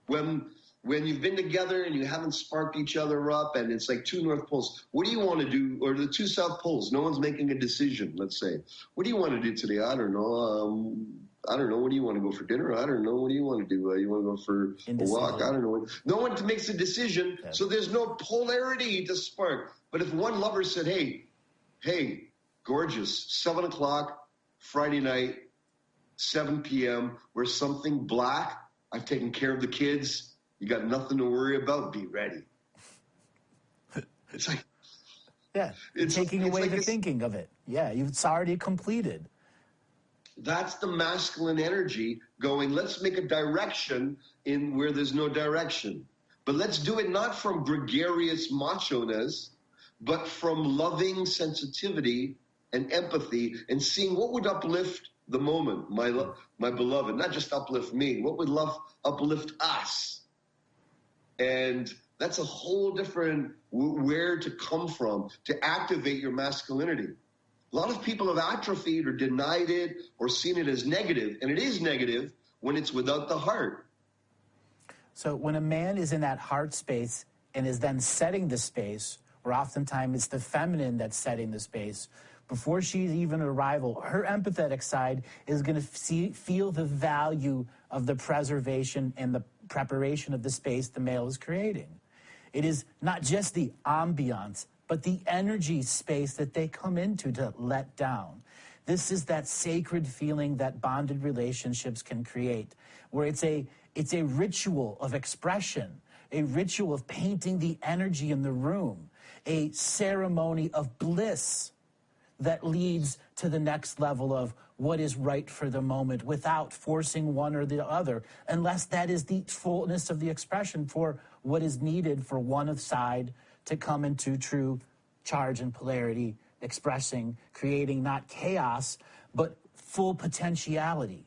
When when you've been together and you haven't sparked each other up, and it's like two North Poles. What do you want to do? Or the two South Poles. No one's making a decision, let's say. What do you want to do today? I don't know. I don't know. What do you want to go for dinner? I don't know. What do you want to do? You want to go for a walk? I don't know. No one makes a decision, so there's no polarity to spark. But if one lover said, hey, gorgeous, 7 o'clock, Friday night, 7 p.m., we're something black. I've taken care of the kids. You got nothing to worry about. Be ready. It's like... Yeah, it's taking away the thinking of it. Yeah, it's already completed. That's the masculine energy going, let's make a direction in where there's no direction. But let's do it not from gregarious macho-ness, but from loving sensitivity and empathy and seeing what would uplift the moment, my beloved, not just uplift me, what would uplift us? And that's a whole different where to come from to activate your masculinity. A lot of people have atrophied or denied it or seen it as negative, and it is negative when it's without the heart. So when a man is in that heart space and is then setting the space, or oftentimes it's the feminine that's setting the space, before she's even arrival, her empathetic side is going to feel the value of the preservation and the preparation of the space the male is creating. It is not just the ambiance, but the energy space that they come into to let down. This is that sacred feeling that bonded relationships can create, where it's a ritual of expression, a ritual of painting the energy in the room, a ceremony of bliss that leads to the next level of what is right for the moment without forcing one or the other, unless that is the fullness of the expression for what is needed for one side to come into true charge and polarity, expressing, creating not chaos, but full potentiality.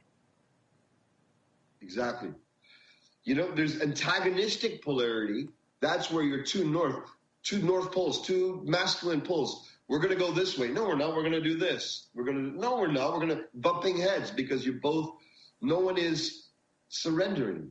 Exactly. You know, there's antagonistic polarity. That's where you're two North Poles, two masculine poles. We're going to go this way. No, we're not. We're going to do this. No, we're not. We're going to bumping heads because no one is surrendering.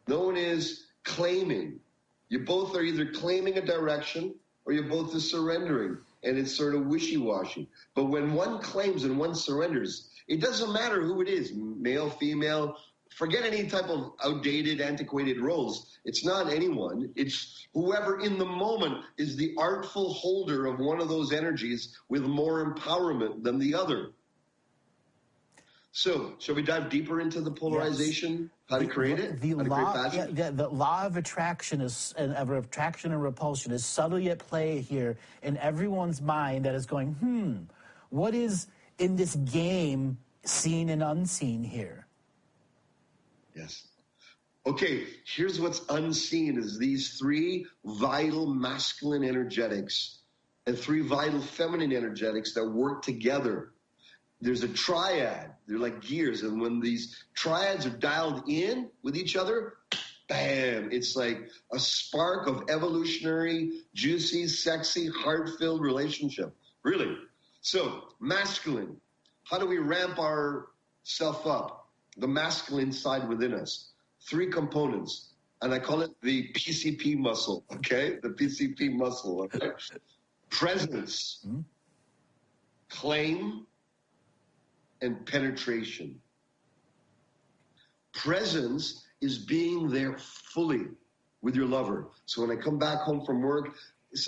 No one is claiming. You both are either claiming a direction or you both are surrendering. And it's sort of wishy-washy. But when one claims and one surrenders, it doesn't matter who it is, male, female, forget any type of outdated, antiquated roles. It's not anyone. It's whoever in the moment is the artful holder of one of those energies with more empowerment than the other. So, shall we dive deeper into the polarization? Yes. How to create it? The law of attraction and repulsion is subtly at play here in everyone's mind that is going, what is in this game seen and unseen here? Yes. Okay, here's what's unseen is these three vital masculine energetics and three vital feminine energetics that work together. There's a triad. They're like gears. And when these triads are dialed in with each other, bam, it's like a spark of evolutionary, juicy, sexy, heart-filled relationship. Really. So, masculine. How do we ramp ourself up? The masculine side within us. Three components. And I call it the PCP muscle, okay? The PCP muscle, okay? Presence, claim, and penetration. Presence is being there fully with your lover. So when I come back home from work,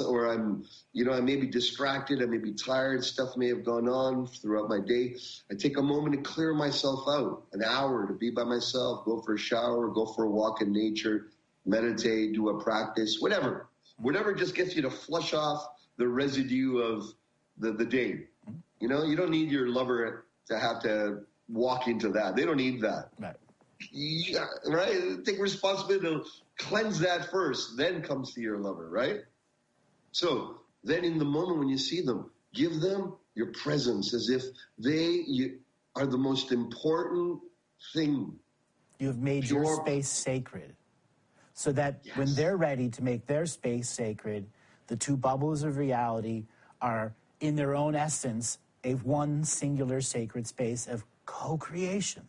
or I may be distracted, I may be tired, stuff may have gone on throughout my day, I take a moment to clear myself out, an hour to be by myself, go for a shower, go for a walk in nature, meditate, do a practice, whatever just gets you to flush off the residue of the day. You know, you don't need your lover to have to walk into that. They don't need that. Right. Yeah, right? Take responsibility to cleanse that first, then comes to your lover, right? So then in the moment when you see them, give them your presence as if you are the most important thing. You've made your space sacred so that when they're ready to make their space sacred, the two bubbles of reality are in their own essence a one singular sacred space of co-creation.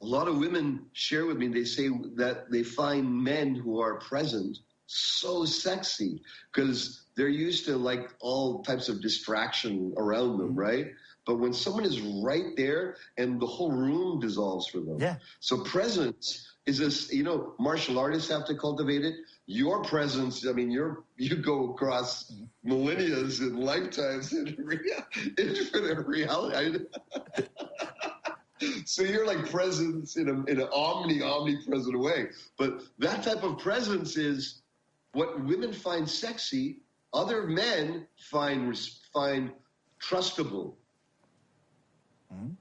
a lot of women share with me, they say that they find men who are present so sexy because they're used to like all types of distraction around them, right? But when someone is right there and the whole room dissolves for them. Yeah. So presence is this, you know, martial artists have to cultivate it. Your presence, I mean, you go across millennia and lifetimes into the reality. So you're like presence in an omnipresent way. But that type of presence is what women find sexy, other men find trustable.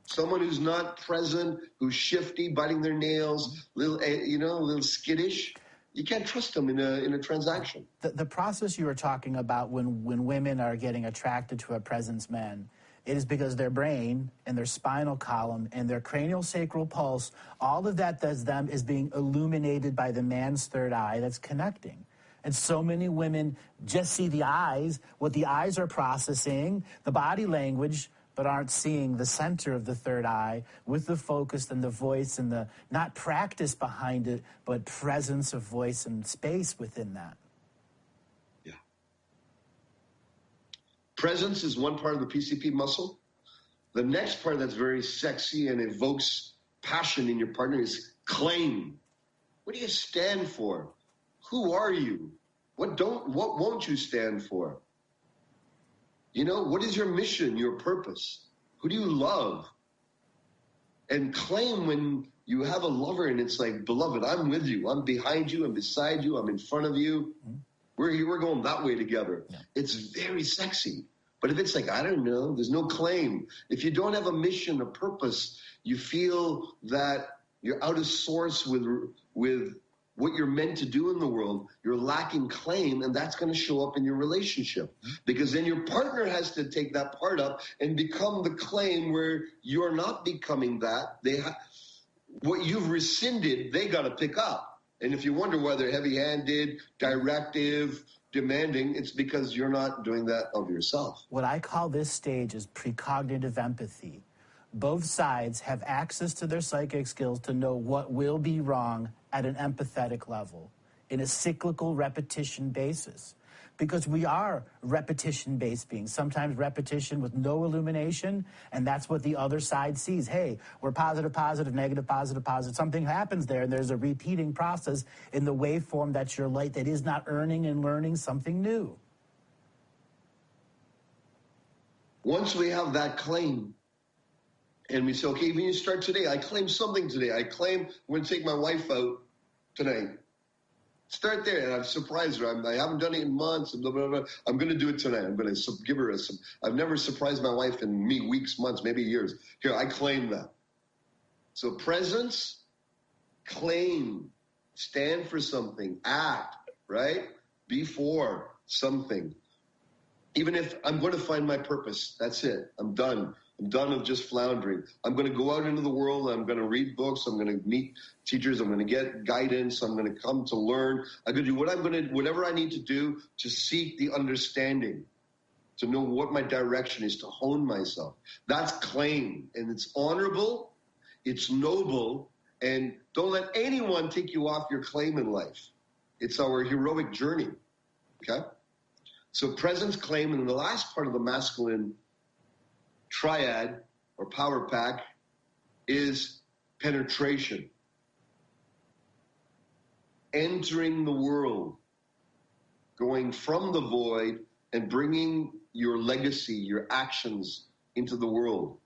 Someone who's not present, who's shifty, biting their nails, a little skittish. You can't trust them in a transaction. The process you were talking about when women are getting attracted to a presence man, it is because their brain and their spinal column and their craniosacral pulse, all of that does them is being illuminated by the man's third eye that's connecting. And so many women just see the eyes, what the eyes are processing, the body language, but aren't seeing the center of the third eye with the focus and the voice and the, not practice behind it, but presence of voice and space within that. Yeah. Presence is one part of the PCP muscle. The next part that's very sexy and evokes passion in your partner is claim. What do you stand for? Who are you? What won't you stand for? You know, what is your mission, your purpose? Who do you love? And claim when you have a lover and it's like, beloved, I'm with you. I'm behind you. I'm beside you. I'm in front of you. We're going that way together. Yeah. It's very sexy. But if it's like, I don't know, there's no claim. If you don't have a mission, a purpose, you feel that you're out of source with what you're meant to do in the world, you're lacking claim, and that's going to show up in your relationship. Because then your partner has to take that part up and become the claim where you're not becoming that. What you've rescinded, they got to pick up. And if you wonder why they're heavy-handed, directive, demanding, it's because you're not doing that of yourself. What I call this stage is precognitive empathy. Both sides have access to their psychic skills to know what will be wrong at an empathetic level in a cyclical repetition basis. Because we are repetition-based beings, sometimes repetition with no illumination, and that's what the other side sees. Hey, we're positive, positive, negative, positive, positive. Something happens there, and there's a repeating process in the waveform that's your light that is not earning and learning something new. Once we have that claim, and we say, okay, when you start today, I claim something today. I claim I'm going to take my wife out tonight. Start there, and I've surprised her. I haven't done it in months. Blah, blah, blah. I'm going to do it tonight. I'm going to give her I've never surprised my wife in weeks, months, maybe years. Here, I claim that. So presence, claim, stand for something, act, right? Be for something. Even if I'm going to find my purpose, that's it. I'm done. I'm done of just floundering. I'm going to go out into the world. I'm going to read books. I'm going to meet teachers. I'm going to get guidance. I'm going to come to learn. I'm going to do whatever I need to do to seek the understanding, to know what my direction is, to hone myself. That's claim. And it's honorable. It's noble. And don't let anyone take you off your claim in life. It's our heroic journey. Okay? So presence, claim, and the last part of the masculine triad or power pack is penetration. Entering the world, going from the void and bringing your legacy, your actions into the world.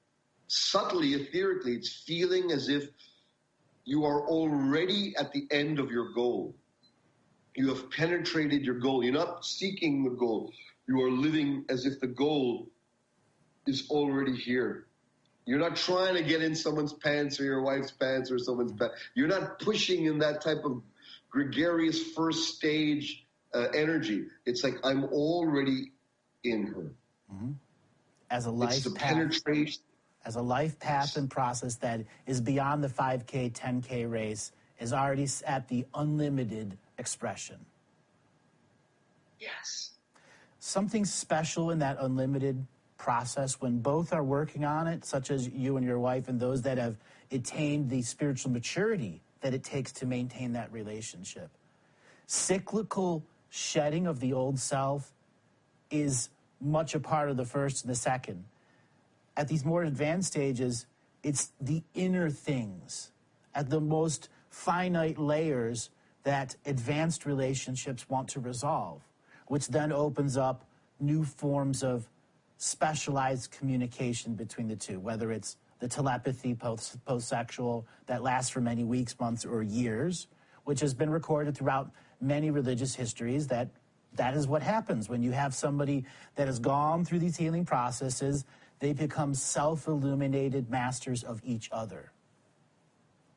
Subtly, etherically, it's feeling as if you are already at the end of your goal. You have penetrated your goal. You're not seeking the goal. You are living as if the goal is already here. You're not trying to get in someone's pants or your wife's pants or someone's pants. You're not pushing in that type of gregarious first stage energy. It's like I'm already in her. Mm-hmm. As a life it's the path, penetration. As a life path and process that is beyond the 5K, 10K race, is already at the unlimited expression. Yes. Something special in that unlimited process when both are working on it, such as you and your wife and those that have attain the spiritual maturity that it takes to maintain that relationship. Cyclical shedding of the old self is much a part of the first and the second. At these more advanced stages, it's the inner things, at the most finite layers, that advanced relationships want to resolve, which then opens up new forms of specialized communication between the two, whether it's the telepathy post-sexual that lasts for many weeks, months, or years, which has been recorded throughout many religious histories, that is what happens when you have somebody that has gone through these healing processes. They become self-illuminated masters of each other.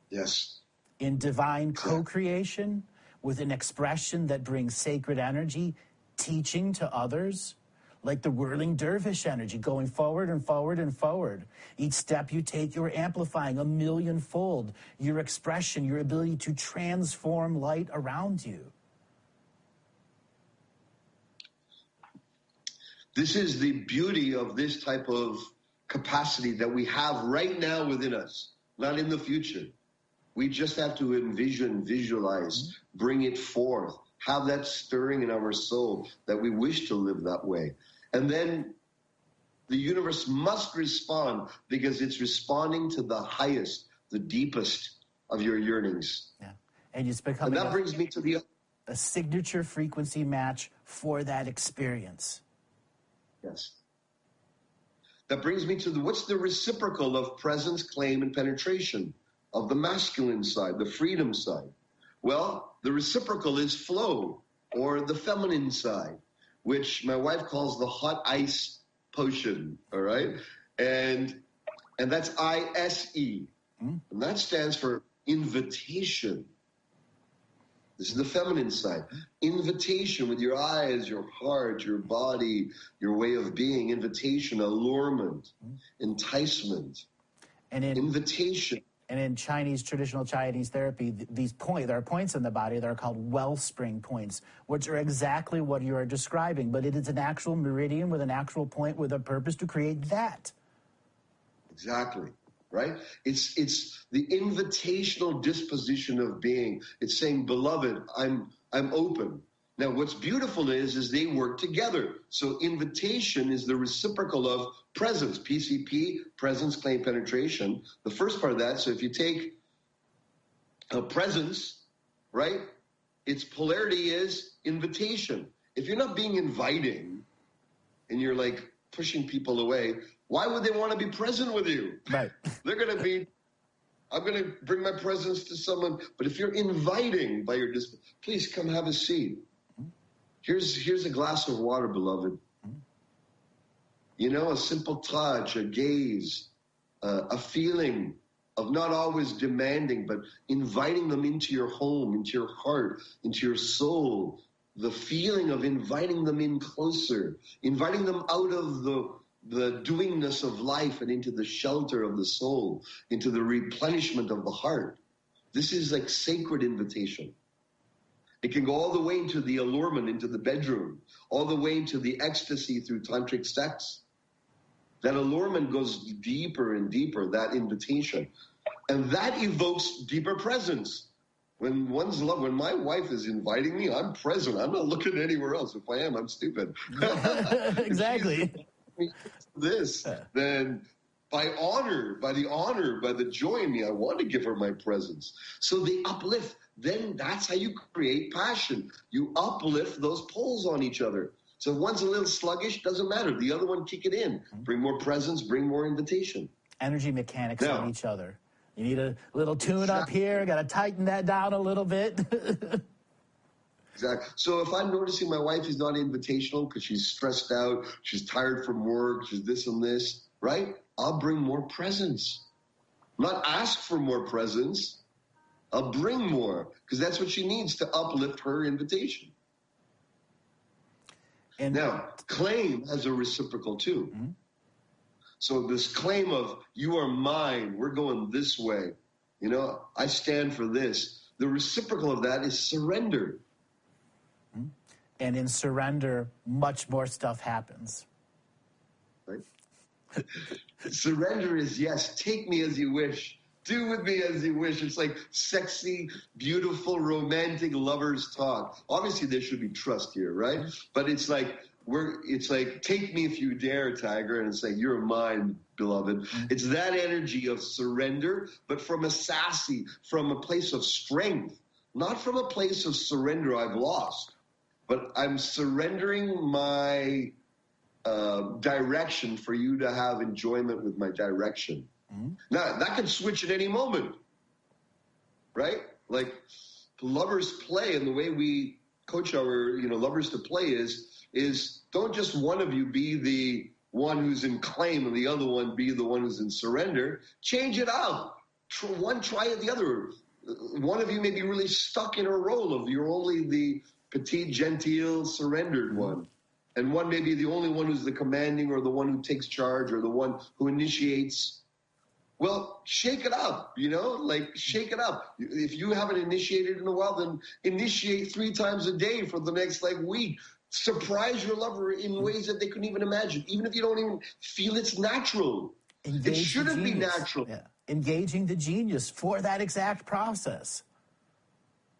Yes. In divine co-creation, with an expression that brings sacred energy, teaching to others, like the whirling dervish energy, going forward and forward and forward. Each step you take, you're amplifying 1,000,000-fold your expression, your ability to transform light around you. This is the beauty of this type of capacity that we have right now within us, not in the future. We just have to envision, visualize, bring it forth, have that stirring in our soul that we wish to live that way. And then the universe must respond, because it's responding to the highest, the deepest of your yearnings. Yeah. And it's becoming that brings me to a signature frequency match for that experience. Yes. That brings me to what's the reciprocal of presence, claim, and penetration of the masculine side, the freedom side? Well, the reciprocal is flow, or the feminine side, which my wife calls the hot ice potion, all right? And that's ISE. And that stands for invitation. This is the feminine side. Invitation with your eyes, your heart, your body, your way of being. Invitation, allurement, enticement, and invitation. And in traditional Chinese therapy, there are points in the body that are called wellspring points, which are exactly what you are describing. But it is an actual meridian with an actual point with a purpose to create that. Exactly. Right? It's the invitational disposition of being. It's saying, beloved, I'm open. Now, what's beautiful is they work together. So invitation is the reciprocal of presence, PCP, presence, claim, penetration. The first part of that, so if you take a presence, right, its polarity is invitation. If you're not being inviting and you're like pushing people away, why would they want to be present with you? Right. They're going to be, I'm going to bring my presence to someone. But if you're inviting by your please come have a seat. Here's a glass of water, beloved. You know, a simple touch, a gaze, a feeling of not always demanding, but inviting them into your home, into your heart, into your soul. The feeling of inviting them in closer, inviting them out of the doingness of life and into the shelter of the soul, into the replenishment of the heart. This is like sacred invitation. It can go all the way into the allurement, into the bedroom, all the way into the ecstasy through tantric sex. That allurement goes deeper and deeper, that invitation. And that evokes deeper presence. When my wife is inviting me, I'm present. I'm not looking anywhere else. If I am, I'm stupid. Exactly. Then by the joy in me, I want to give her my presence. So they uplift. Then that's how you create passion. You uplift those poles on each other. So if one's a little sluggish, doesn't matter. The other one, kick it in. Bring more presence, bring more invitation. Energy mechanics on each other. You need a little tune up here. Got to tighten that down a little bit. Exactly. So if I'm noticing my wife is not invitational because she's stressed out, she's tired from work, she's this and this, right? I'll bring more presence. Not ask for more presence. I'll bring more, because that's what she needs to uplift her invitation. And now, claim has a reciprocal too. Mm-hmm. So this claim of, you are mine, we're going this way, you know, I stand for this. The reciprocal of that is surrender. Mm-hmm. And in surrender, much more stuff happens. Right? Surrender is, yes, take me as you wish. Do with me as you wish. It's like sexy, beautiful, romantic lovers talk. Obviously, there should be trust here, right? But it's like take me if you dare, Tiger, and it's like you're mine, beloved. It's that energy of surrender, but from a place of strength, not from a place of surrender. I've lost, but I'm surrendering my direction for you to have enjoyment with my direction. Now, that can switch at any moment, right? Like lovers play, and the way we coach our lovers to play is don't just one of you be the one who's in claim and the other one be the one who's in surrender. Change it up. One try it the other. One of you may be really stuck in a role of you're only the petite, genteel, surrendered one. And one may be the only one who's the commanding or the one who takes charge or the one who initiates. Well, shake it up, shake it up. If you haven't initiated in a while, then initiate 3 times a day for the next week. Surprise your lover in ways that they couldn't even imagine, even if you don't even feel it's natural. It shouldn't be natural. Yeah. Engaging the genius for that exact process.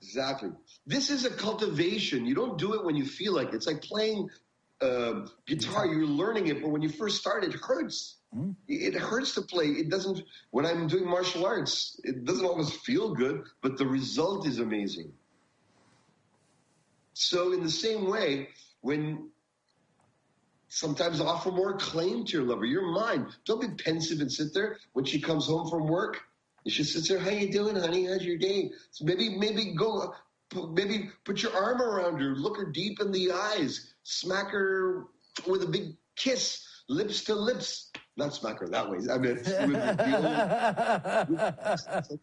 Exactly. This is a cultivation. You don't do it when you feel like it. It's like playing guitar. You're learning it, but when you first start, it hurts. It hurts to play. It doesn't. When I'm doing martial arts, it doesn't always feel good, but the result is amazing. So in the same way, when sometimes offer more claim to your lover, you're mine. Don't be pensive and sit there when she comes home from work. And she sits there, how you doing, honey? How's your day? So maybe put your arm around her, look her deep in the eyes, smack her with a big kiss, lips to lips. Not smack her that way. I mean,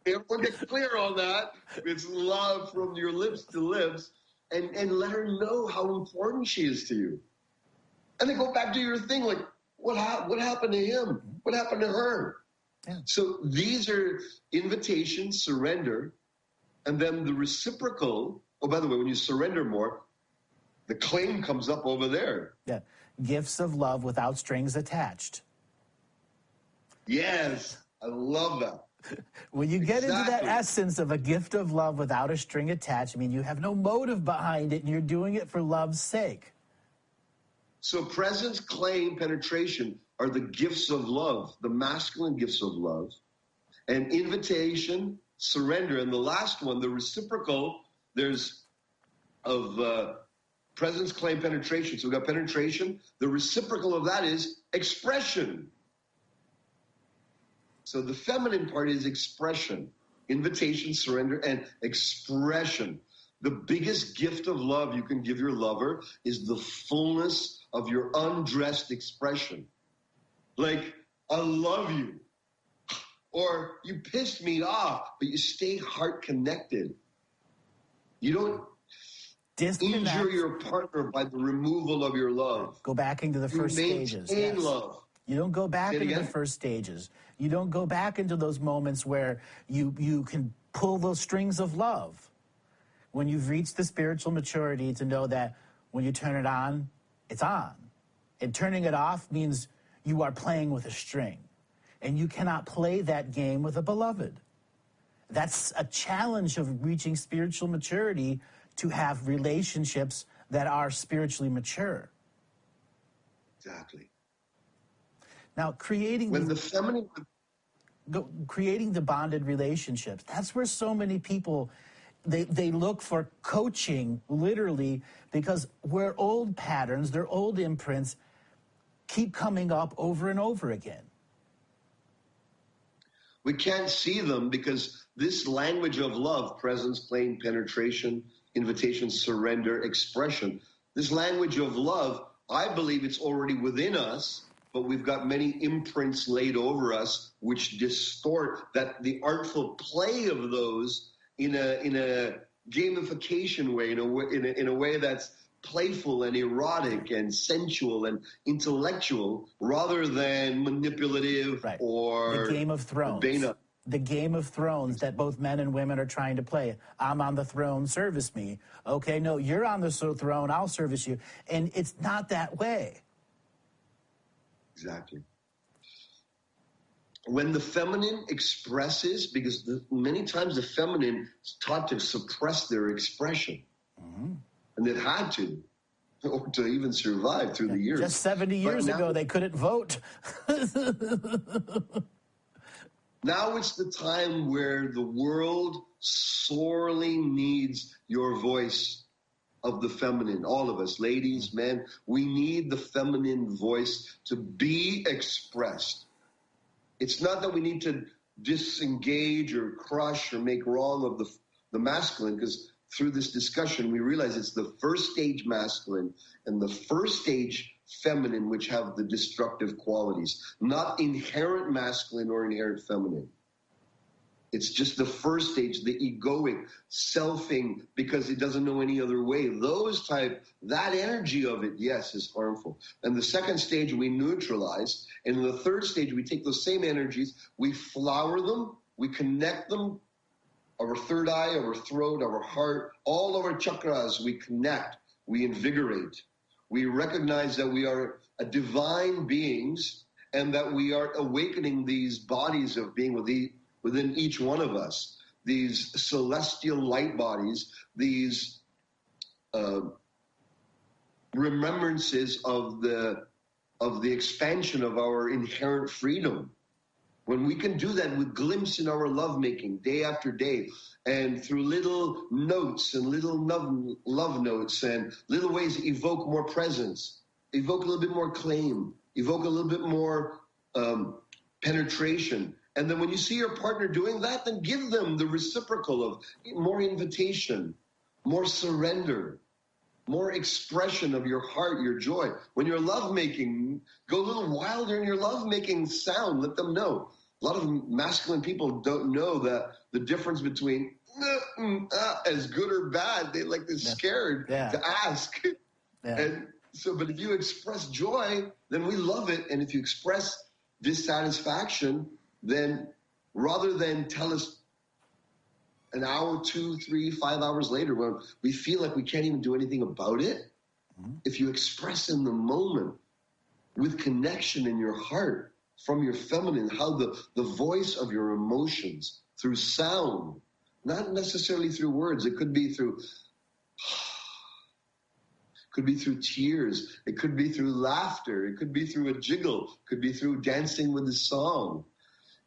everyone get clear on that. It's love from your lips to lips, and let her know how important she is to you. And then go back to your thing, like what happened to him? What happened to her? Yeah. So these are invitations, surrender, and then the reciprocal. Oh, by the way, when you surrender more, the claim comes up over there. Yeah, gifts of love without strings attached. Yes, I love that. When you get into that essence of a gift of love without a string attached, I mean, you have no motive behind it, and you're doing it for love's sake. So presence, claim, penetration are the gifts of love, the masculine gifts of love. And invitation, surrender. And the last one, the reciprocal, there's of presence, claim, penetration. So we've got penetration. The reciprocal of that is expression. So the feminine part is expression, invitation, surrender, and expression. The biggest gift of love you can give your lover is the fullness of your undressed expression. Like, I love you. Or you pissed me off, but you stay heart connected. You don't injure your partner by the removal of your love. Go back into the first stages. Maintain love. You don't go back into the first stages. You don't go back into those moments where you can pull those strings of love. When you've reached the spiritual maturity to know that when you turn it on, it's on. And turning it off means you are playing with a string. And you cannot play that game with a beloved. That's a challenge of reaching spiritual maturity, to have relationships that are spiritually mature. Exactly. Now, creating the bonded relationships, that's where so many people, they look for coaching, literally, because where old patterns, their old imprints, keep coming up over and over again. We can't see them because this language of love, presence, claim, penetration, invitation, surrender, expression, this language of love, I believe it's already within us, but we've got many imprints laid over us which distort that, the artful play of those in a gamification way, in a way that's playful and erotic and sensual and intellectual, rather than manipulative, right, or the Game of Thrones. The Game of Thrones that both men and women are trying to play. I'm on the throne, service me. Okay, no, you're on the throne, I'll service you. And it's not that way. Exactly. when the feminine expresses, because many times the feminine is taught to suppress their expression, and they've had to, or to even survive through the years. Just 70 years ago, they couldn't vote. Now it's the time where the world sorely needs your voice of the feminine. All of us, ladies, men, we need the feminine voice to be expressed. It's not that we need to disengage or crush or make wrong of the masculine, because through this discussion, we realize it's the first stage masculine and the first stage feminine which have the destructive qualities, not inherent masculine or inherent feminine. It's just the first stage, the egoic, selfing, because it doesn't know any other way. That energy of it, yes, is harmful. And the second stage we neutralize. And in the third stage, we take those same energies, we flower them, we connect them, our third eye, our throat, our heart, all of our chakras, we connect, we invigorate. We recognize that we are divine beings and that we are awakening these bodies of being within each one of us, these celestial light bodies, these remembrances of the expansion of our inherent freedom. When we can do that with glimpse in our lovemaking day after day, and through little notes and little love notes and little ways evoke more presence, evoke a little bit more claim, evoke a little bit more penetration. And then when you see your partner doing that, then give them the reciprocal of more invitation, more surrender, more expression of your heart, your joy. When you're lovemaking, go a little wilder in your lovemaking sound. Let them know. A lot of masculine people don't know that the difference between as good or bad. They're scared to ask. Yeah. And so, but if you express joy, then we love it. And if you express dissatisfaction, then rather than tell us an hour, 2, 3, 5 hours later when we feel like we can't even do anything about it, if you express in the moment with connection in your heart from your feminine, how the voice of your emotions through sound, not necessarily through words, it could be through tears, it could be through laughter, it could be through a jiggle, it could be through dancing with a song.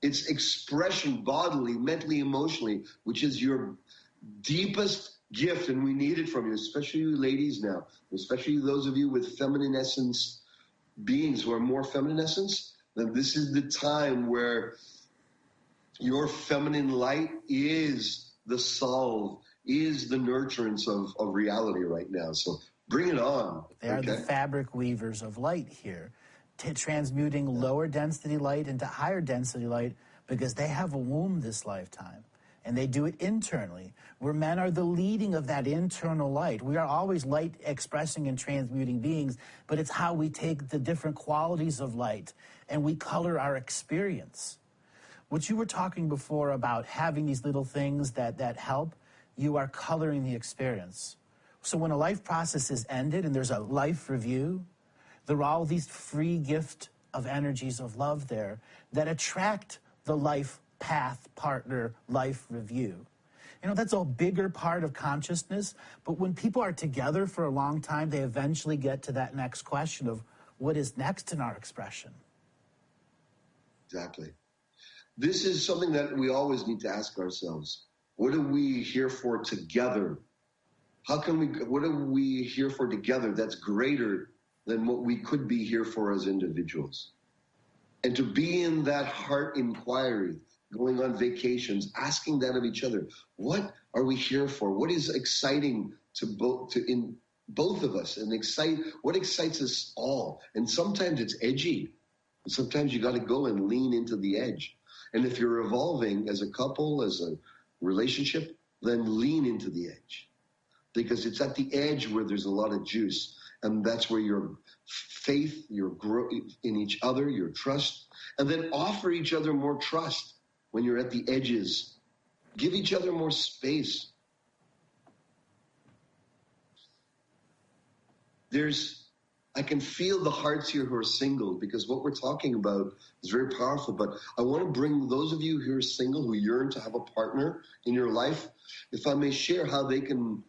It's expression bodily, mentally, emotionally, which is your deepest gift, and we need it from you, especially you ladies now, especially those of you with feminine essence beings who are more feminine essence. Then this is the time where your feminine light is the solve, is the nurturance of reality right now. So bring it on. They are the fabric weavers of light here, transmuting lower density light into higher density light, because they have a womb this lifetime. And they do it internally, where men are the leading of that internal light. We are always light expressing and transmuting beings, but it's how we take the different qualities of light and we color our experience. What you were talking before about having these little things that help, you are coloring the experience. So when a life process is ended and there's a life review, there are all these free gift of energies of love there that attract the life path partner life review. You know, that's a bigger part of consciousness, but when people are together for a long time, they eventually get to that next question of what is next in our expression. Exactly. This is something that we always need to ask ourselves. What are we here for together? What are we here for together that's greater than what we could be here for as individuals? And to be in that heart inquiry, going on vacations, asking that of each other. What are we here for? What is exciting in both of us? And what excites us all? And sometimes it's edgy. And sometimes you got to go and lean into the edge. And if you're evolving as a couple, as a relationship, then lean into the edge. Because it's at the edge where there's a lot of juice. And that's where your faith, your growth in each other, your trust, and then offer each other more trust when you're at the edges. Give each other more space. There's I can feel the hearts here who are single, because what we're talking about is very powerful. But I want to bring those of you who are single, who yearn to have a partner in your life, if I may share how they can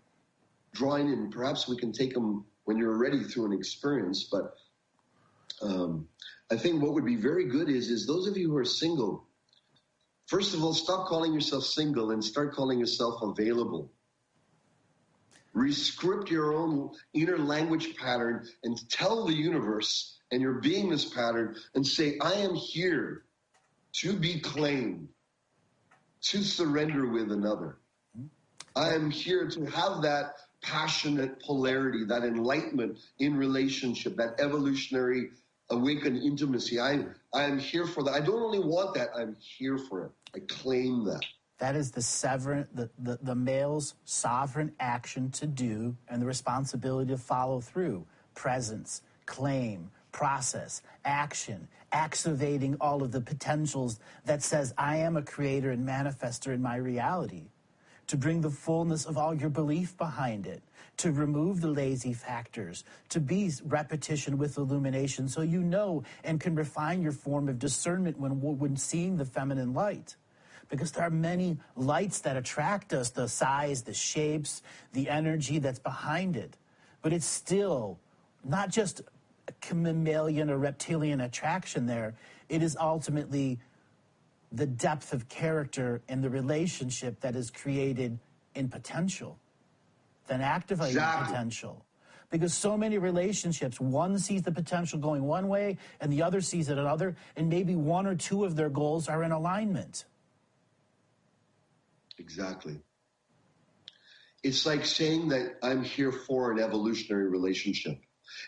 join in. Perhaps we can take them when you're ready through an experience. But I think what would be very good is those of you who are single, first of all, stop calling yourself single and start calling yourself available. Rescript your own inner language pattern and tell the universe and your beingness pattern and say, I am here to be claimed, to surrender with another. I am here to have that passionate polarity, that enlightenment in relationship, that evolutionary awakened intimacy. I am here for that. I don't only want that, I'm here for it. I claim that. That is the male's sovereign action to do and the responsibility to follow through. Presence, claim, process, action, activating all of the potentials that says, I am a creator and manifester in my reality. To bring the fullness of all your belief behind it, to remove the lazy factors, to be repetition with illumination so you know and can refine your form of discernment when seeing the feminine light. Because there are many lights that attract us, the size, the shapes, the energy that's behind it. But it's still not just a mammalian or reptilian attraction there. It is ultimately the depth of character and the relationship that is created in potential, then activating potential. Because so many relationships, one sees the potential going one way and the other sees it another, and maybe one or two of their goals are in alignment. Exactly. It's like saying that I'm here for an evolutionary relationship,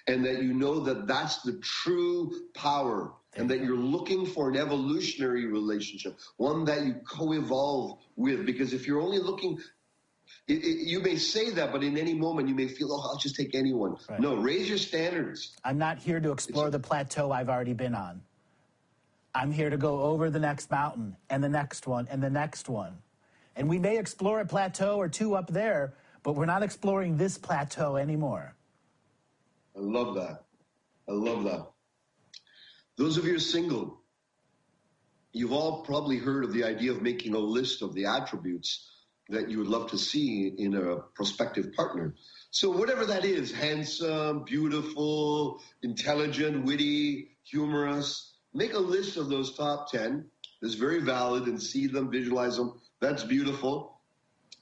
and that you know that that's the true power, and that you're looking for an evolutionary relationship, one that you co-evolve with. Because if you're only looking, you may say that, but in any moment you may feel, oh, I'll just take anyone. Right. No, raise your standards. I'm not here to explore the plateau I've already been on. I'm here to go over the next mountain and the next one and the next one. And we may explore a plateau or two up there, but we're not exploring this plateau anymore. I love that. I love that. Those of you who are single, you've all probably heard of the idea of making a list of the attributes that you would love to see in a prospective partner. So whatever that is, handsome, beautiful, intelligent, witty, humorous, make a list of those top 10. It's very valid, and see them, visualize them. That's beautiful.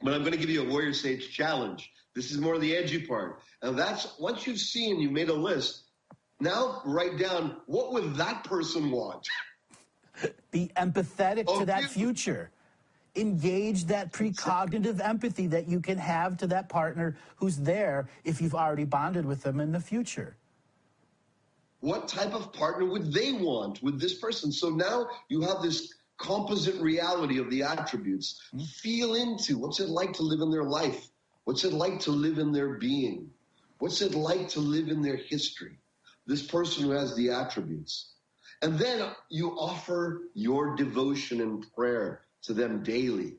But I'm going to give you a Warrior Sage challenge. This is more the edgy part. And that's, once you've seen, you've made a list, now write down, what would that person want? Be empathetic to that future. Engage that precognitive empathy that you can have to that partner who's there if you've already bonded with them in the future. What type of partner would they want with this person? So now you have this composite reality of the attributes. Feel into what's it like to live in their life? What's it like to live in their being? What's it like to live in their history? This person who has the attributes. And then you offer your devotion and prayer to them daily.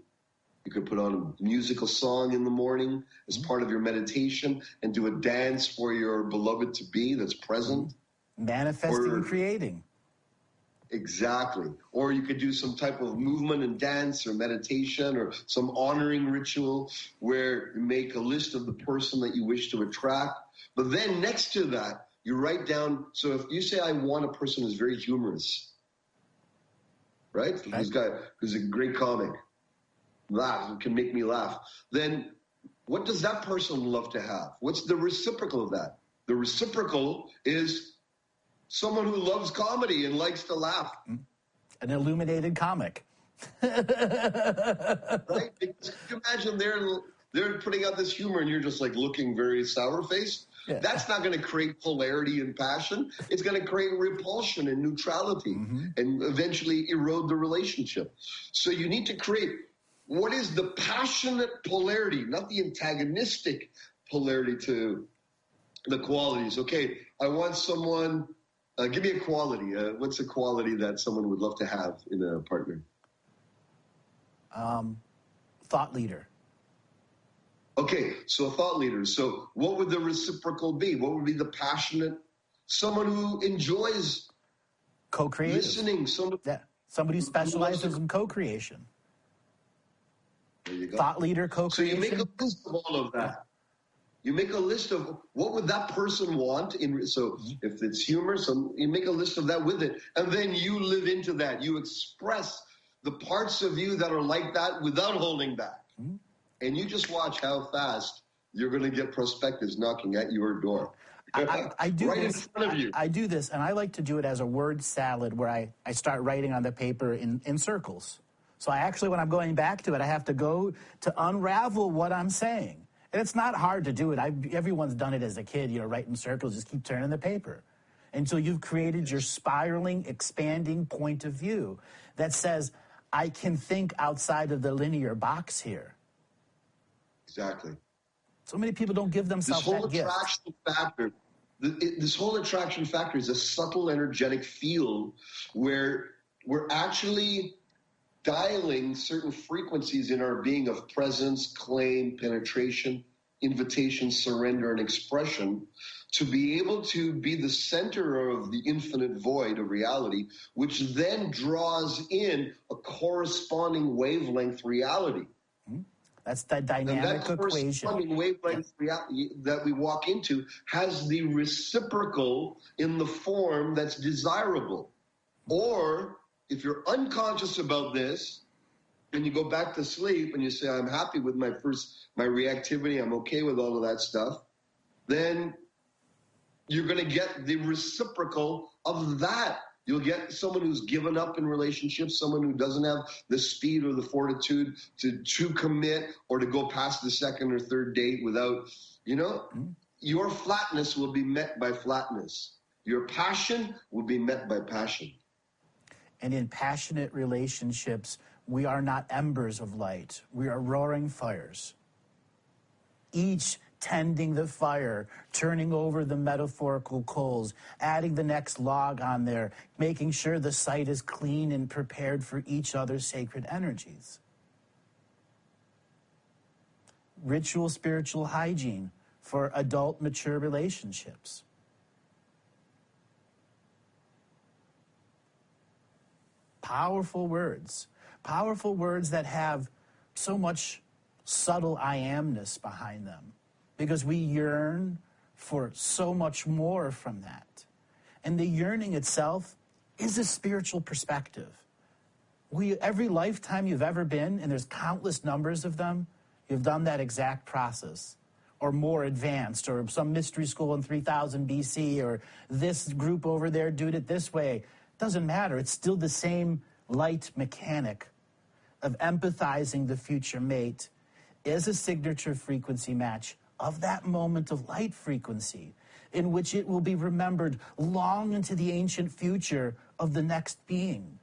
You could put on a musical song in the morning as part of your meditation and do a dance for your beloved to be that's present. Manifesting and creating. Exactly. Or you could do some type of movement and dance or meditation or some honoring ritual where you make a list of the person that you wish to attract. But then next to that, you write down, so if you say, I want a person who's very humorous, right? Who's a great comic, can make me laugh. Then what does that person love to have? What's the reciprocal of that? The reciprocal is someone who loves comedy and likes to laugh. An illuminated comic. Right? Because you imagine they're putting out this humor and you're just like looking very sour-faced. Yeah. That's not going to create polarity and passion. It's going to create repulsion and neutrality and eventually erode the relationship. So you need to create what is the passionate polarity, not the antagonistic polarity to the qualities. Okay, I want someone... give me a quality. What's a quality that someone would love to have in a partner? Thought leader. Okay, so a thought leader. So what would the reciprocal be? What would be the passionate someone who enjoys co-creative, listening, somebody who specializes in co-creation. There you go. Thought leader, co-creation. So you make a list of all of that. You make a list of what would that person want. So if it's humor, you make a list of that with it. And then you live into that. You express the parts of you that are like that without holding back. Mm-hmm. And you just watch how fast you're going to get prospectives knocking at your door. I do right this, in front of you. I do this, and I like to do it as a word salad where I start writing on the paper in circles. So I actually, when I'm going back to it, I have to go to unravel what I'm saying. And it's not hard to do it. Everyone's done it as a kid, write in circles, just keep turning the paper until you've created your spiraling, expanding point of view that says, I can think outside of the linear box here. Exactly. So many people don't give themselves that gift. This whole attraction factor is a subtle energetic field where we're actually dialing certain frequencies in our being of presence, claim, penetration, invitation, surrender, and expression to be able to be the center of the infinite void of reality, which then draws in a corresponding wavelength reality. That's the dynamic equation. Corresponding wavelength reality that we walk into has the reciprocal in the form that's desirable. Or if you're unconscious about this and you go back to sleep and you say, I'm happy with my reactivity, I'm okay with all of that stuff, then you're going to get the reciprocal of that. You'll get someone who's given up in relationships, someone who doesn't have the speed or the fortitude to commit or to go past the second or third date without, your flatness will be met by flatness. Your passion will be met by passion. And in passionate relationships, we are not embers of light. We are roaring fires. Each tending the fire, turning over the metaphorical coals, adding the next log on there, making sure the site is clean and prepared for each other's sacred energies. Ritual spiritual hygiene for adult, mature relationships. Powerful words that have so much subtle I amness behind them because we yearn for so much more from that. And the yearning itself is a spiritual perspective. Every lifetime you've ever been, and there's countless numbers of them, you've done that exact process, or more advanced, or some mystery school in 3000 BC, or this group over there did it this way. Doesn't matter. It's still the same light mechanic of empathizing the future mate is a signature frequency match of that moment of light frequency in which it will be remembered long into the ancient future of the next being.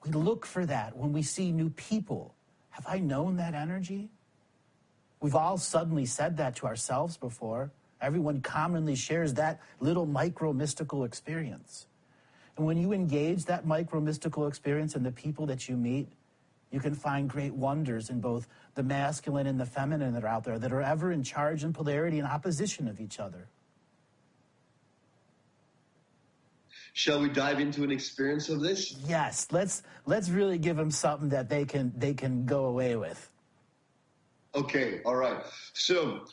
We look for that when we see new people. Have I known that energy? We've all suddenly said that to ourselves before. Everyone commonly shares that little micro-mystical experience. And when you engage that micro-mystical experience in the people that you meet, you can find great wonders in both the masculine and the feminine that are out there that are ever in charge and polarity and opposition of each other. Shall we dive into an experience of this? Yes, let's really give them something that they can go away with. Okay, all right. So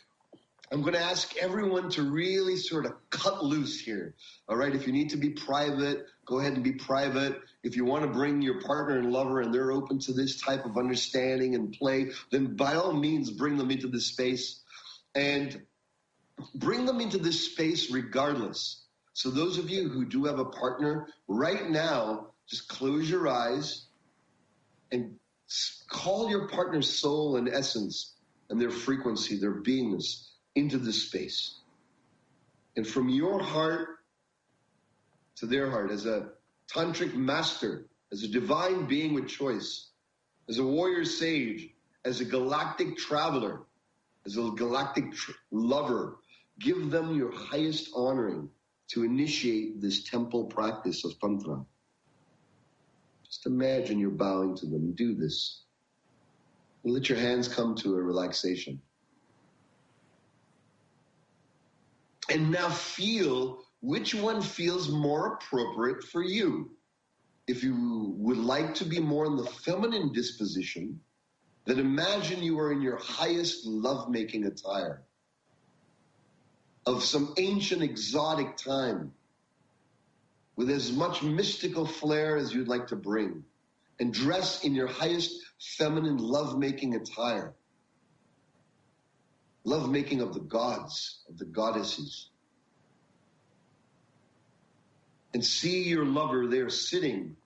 I'm going to ask everyone to really sort of cut loose here. All right, if you need to be private, go ahead and be private. If you want to bring your partner and lover and they're open to this type of understanding and play, then by all means bring them into this space. And bring them into this space regardless. So those of you who do have a partner, right now, just close your eyes and call your partner's soul and essence and their frequency, their beingness, into this space. And from your heart to their heart, as a tantric master, as a divine being with choice, as a warrior sage, as a galactic traveler, as a galactic lover, give them your highest honoring to initiate this temple practice of Tantra. Just imagine you're bowing to them. Do this. And let your hands come to a relaxation. And now feel which one feels more appropriate for you. If you would like to be more in the feminine disposition, then imagine you are in your highest lovemaking attire of some ancient exotic time with as much mystical flair as you'd like to bring, and dress in your highest feminine lovemaking attire. Lovemaking of the gods, of the goddesses. And see your lover there sitting,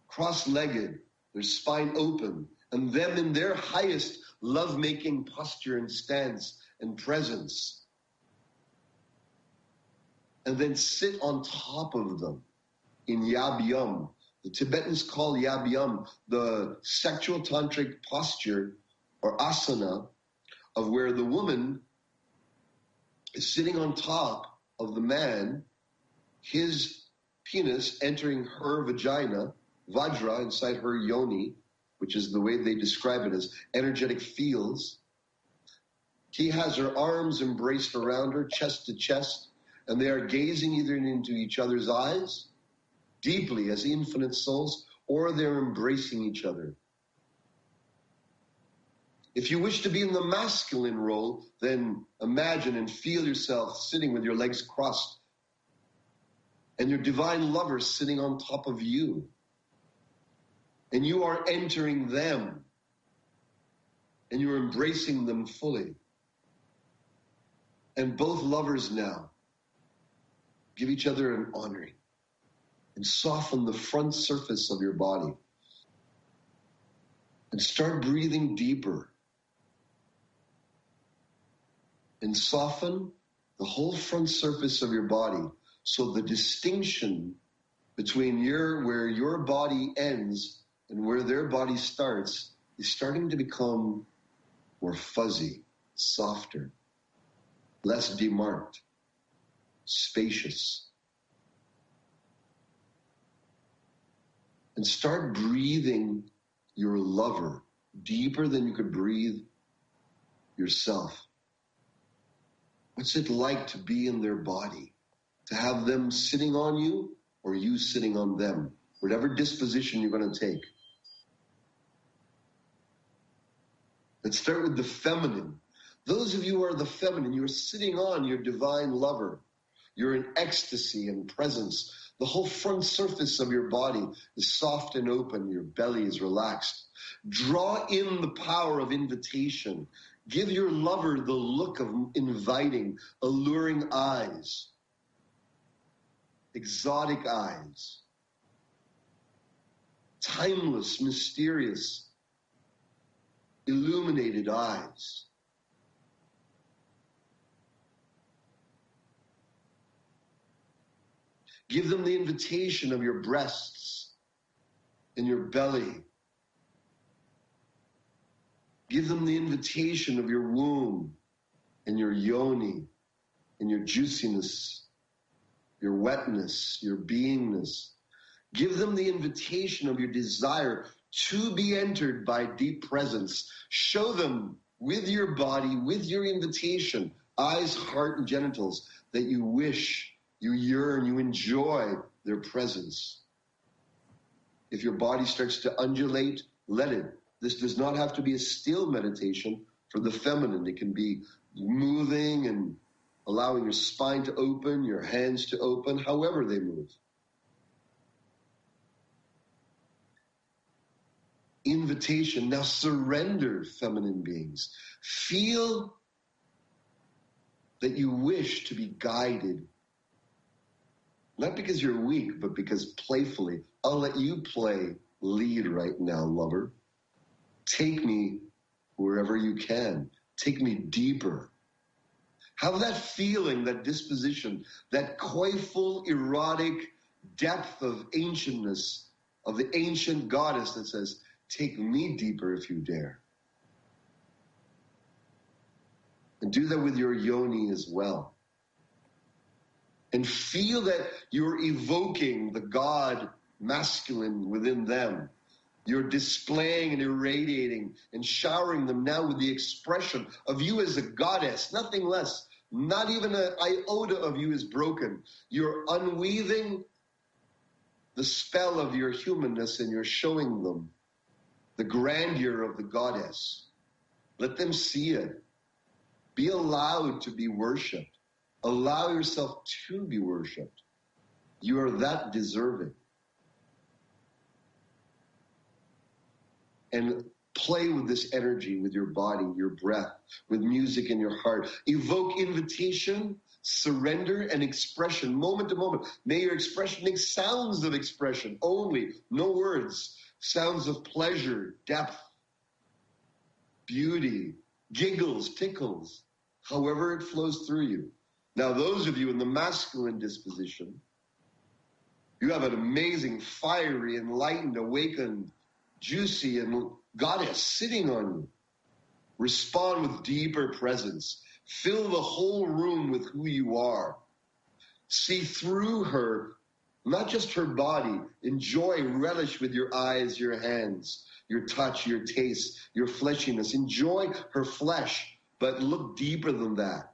cross-legged, their spine open, and them in their highest lovemaking posture and stance and presence. And then sit on top of them in Yab-yum. The Tibetans call Yab-yum the sexual tantric posture or asana of where the woman is sitting on top of the man, his penis entering her vagina, vajra inside her yoni, which is the way they describe it as energetic fields. He has her arms embraced around her, chest to chest, and they are gazing either into each other's eyes, deeply as infinite souls, or they're embracing each other. If you wish to be in the masculine role, then imagine and feel yourself sitting with your legs crossed and your divine lover sitting on top of you. And you are entering them and you're embracing them fully. And both lovers now give each other an honoring and soften the front surface of your body and start breathing deeper and soften the whole front surface of your body so the distinction between where your body ends and where their body starts is starting to become more fuzzy, softer, less demarked, spacious. And start breathing your lover deeper than you could breathe yourself. What's it like to be in their body? To have them sitting on you or you sitting on them? Whatever disposition you're going to take. Let's start with the feminine. Those of you who are the feminine, you're sitting on your divine lover. You're in ecstasy and presence. The whole front surface of your body is soft and open. Your belly is relaxed. Draw in the power of invitation. Give your lover the look of inviting, alluring eyes, exotic eyes, timeless, mysterious, illuminated eyes. Give them the invitation of your breasts and your belly. Give them the invitation of your womb and your yoni and your juiciness, your wetness, your beingness. Give them the invitation of your desire to be entered by deep presence. Show them with your body, with your invitation, eyes, heart, and genitals, that you wish, you yearn, you enjoy their presence. If your body starts to undulate, let it. This does not have to be a still meditation for the feminine. It can be moving and allowing your spine to open, your hands to open, however they move. Invitation. Now surrender, feminine beings. Feel that you wish to be guided. Not because you're weak, but because playfully. I'll let you play lead right now, lover. Take me wherever you can. Take me deeper. Have that feeling, that disposition, that coyful, erotic depth of ancientness, of the ancient goddess that says, take me deeper if you dare. And do that with your yoni as well. And feel that you're evoking the God masculine within them. You're displaying and irradiating and showering them now with the expression of you as a goddess, nothing less, Not even an iota of you is broken. You're unweaving the spell of your humanness and you're showing them the grandeur of the goddess. Let them see it. Be allowed to be worshipped. Allow yourself to be worshipped. You are that deserving. And play with this energy, with your body, your breath, with music in your heart. Evoke invitation, surrender, and expression, moment to moment. May your expression make sounds of expression only, no words. Sounds of pleasure, depth, beauty, giggles, tickles, however it flows through you. Now, those of you in the masculine disposition, you have an amazing, fiery, enlightened, awakened, juicy, and goddess sitting on you. Respond with deeper presence. Fill the whole room with who you are. See through her, not just her body. Enjoy, relish with your eyes, your hands, your touch, your taste, your fleshiness. Enjoy her flesh, but look deeper than that.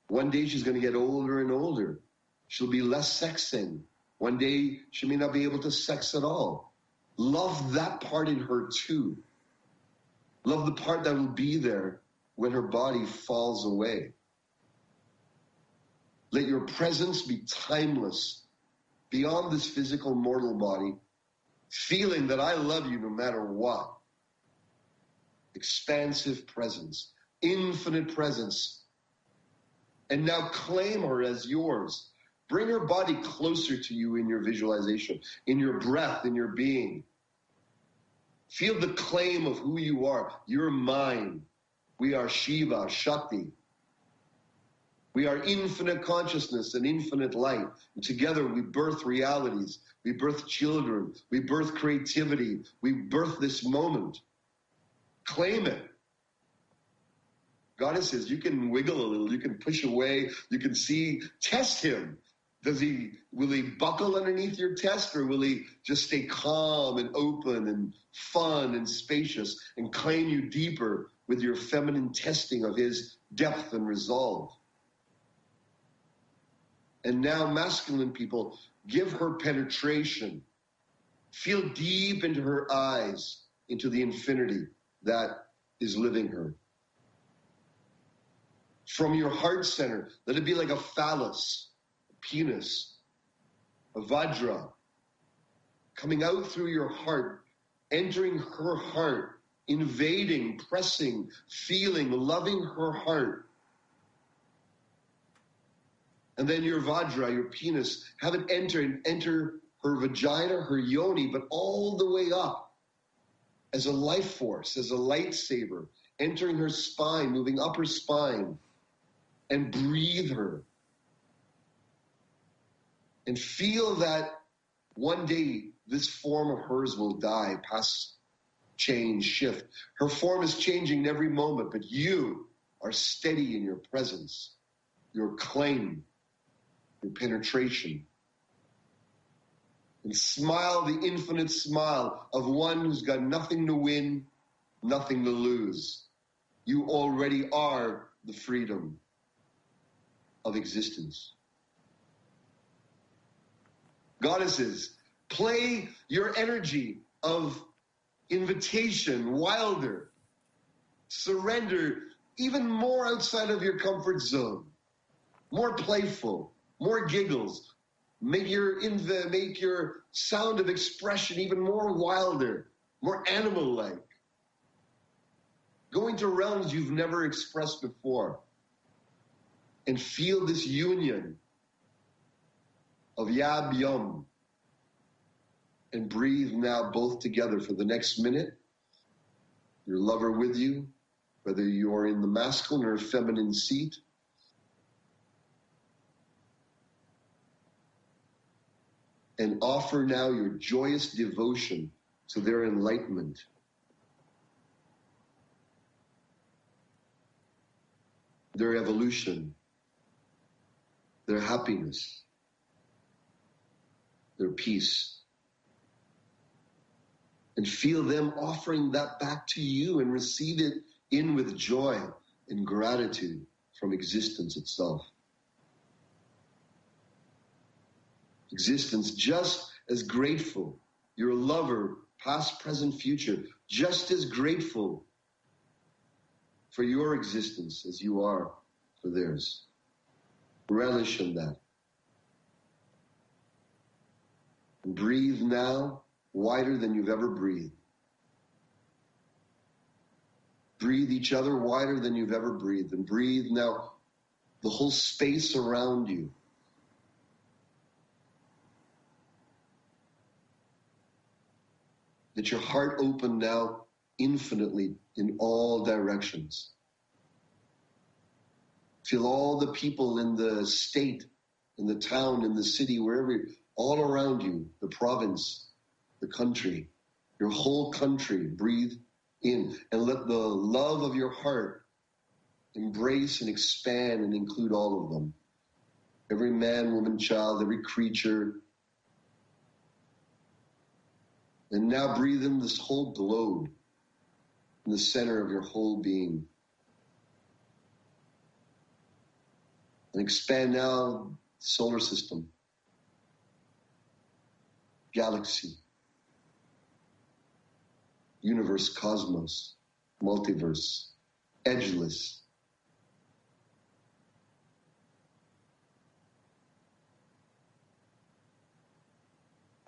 One day she's going to get older and older. She'll be less sexing. One day she may not be able to sex at all. Love that part in her too. Love the part that will be there when her body falls away. Let your presence be timeless, beyond this physical mortal body, feeling that I love you no matter what. Expansive presence, infinite presence. And now claim her as yours. Bring her body closer to you in your visualization, in your breath, in your being. Feel the claim of who you are. You're mine. We are Shiva, Shakti. We are infinite consciousness and infinite light. And together we birth realities. We birth children. We birth creativity. We birth this moment. Claim it. Goddesses, you can wiggle a little. You can push away. You can see, test him. Will he buckle underneath your test, or will he just stay calm and open and fun and spacious and claim you deeper with your feminine testing of his depth and resolve? And now, masculine people, give her penetration. Feel deep into her eyes, into the infinity that is living her. From your heart center, let it be like a phallus, penis, a vajra, coming out through your heart, entering her heart, invading, pressing, feeling, loving her heart. And then your vajra, your penis, have it enter her vagina, her yoni, but all the way up as a life force, as a lightsaber, entering her spine, moving up her spine, and breathe her. And feel that one day this form of hers will die, pass, change, shift. Her form is changing in every moment, but you are steady in your presence, your claim, your penetration. And smile the infinite smile of one who's got nothing to win, nothing to lose. You already are the freedom of existence. Goddesses, play your energy of invitation wilder. Surrender even more outside of your comfort zone. More playful, more giggles. Make your sound of expression even more wilder, more animal-like. Go into realms you've never expressed before. And feel this union of Yab Yum, and breathe now both together for the next minute. Your lover with you, whether you're in the masculine or feminine seat. And offer now your joyous devotion to their enlightenment. Their evolution, their happiness, their peace. And feel them offering that back to you, and receive it in with joy and gratitude. from existence itself. Existence just as grateful. You're a lover, past, present, future, just as grateful for your existence as you are for theirs. Relish in that. And breathe now wider than you've ever breathed. Breathe each other wider than you've ever breathed. And breathe now the whole space around you. Let your heart open now infinitely in all directions. Feel all the people in the state, in the town, in the city, wherever, all around you, the province, the country, your whole country. Breathe in and let the love of your heart embrace and expand and include all of them. Every man, woman, child, every creature. And now breathe in this whole globe in the center of your whole being. And expand now the solar system, galaxy, universe, cosmos, multiverse, edgeless.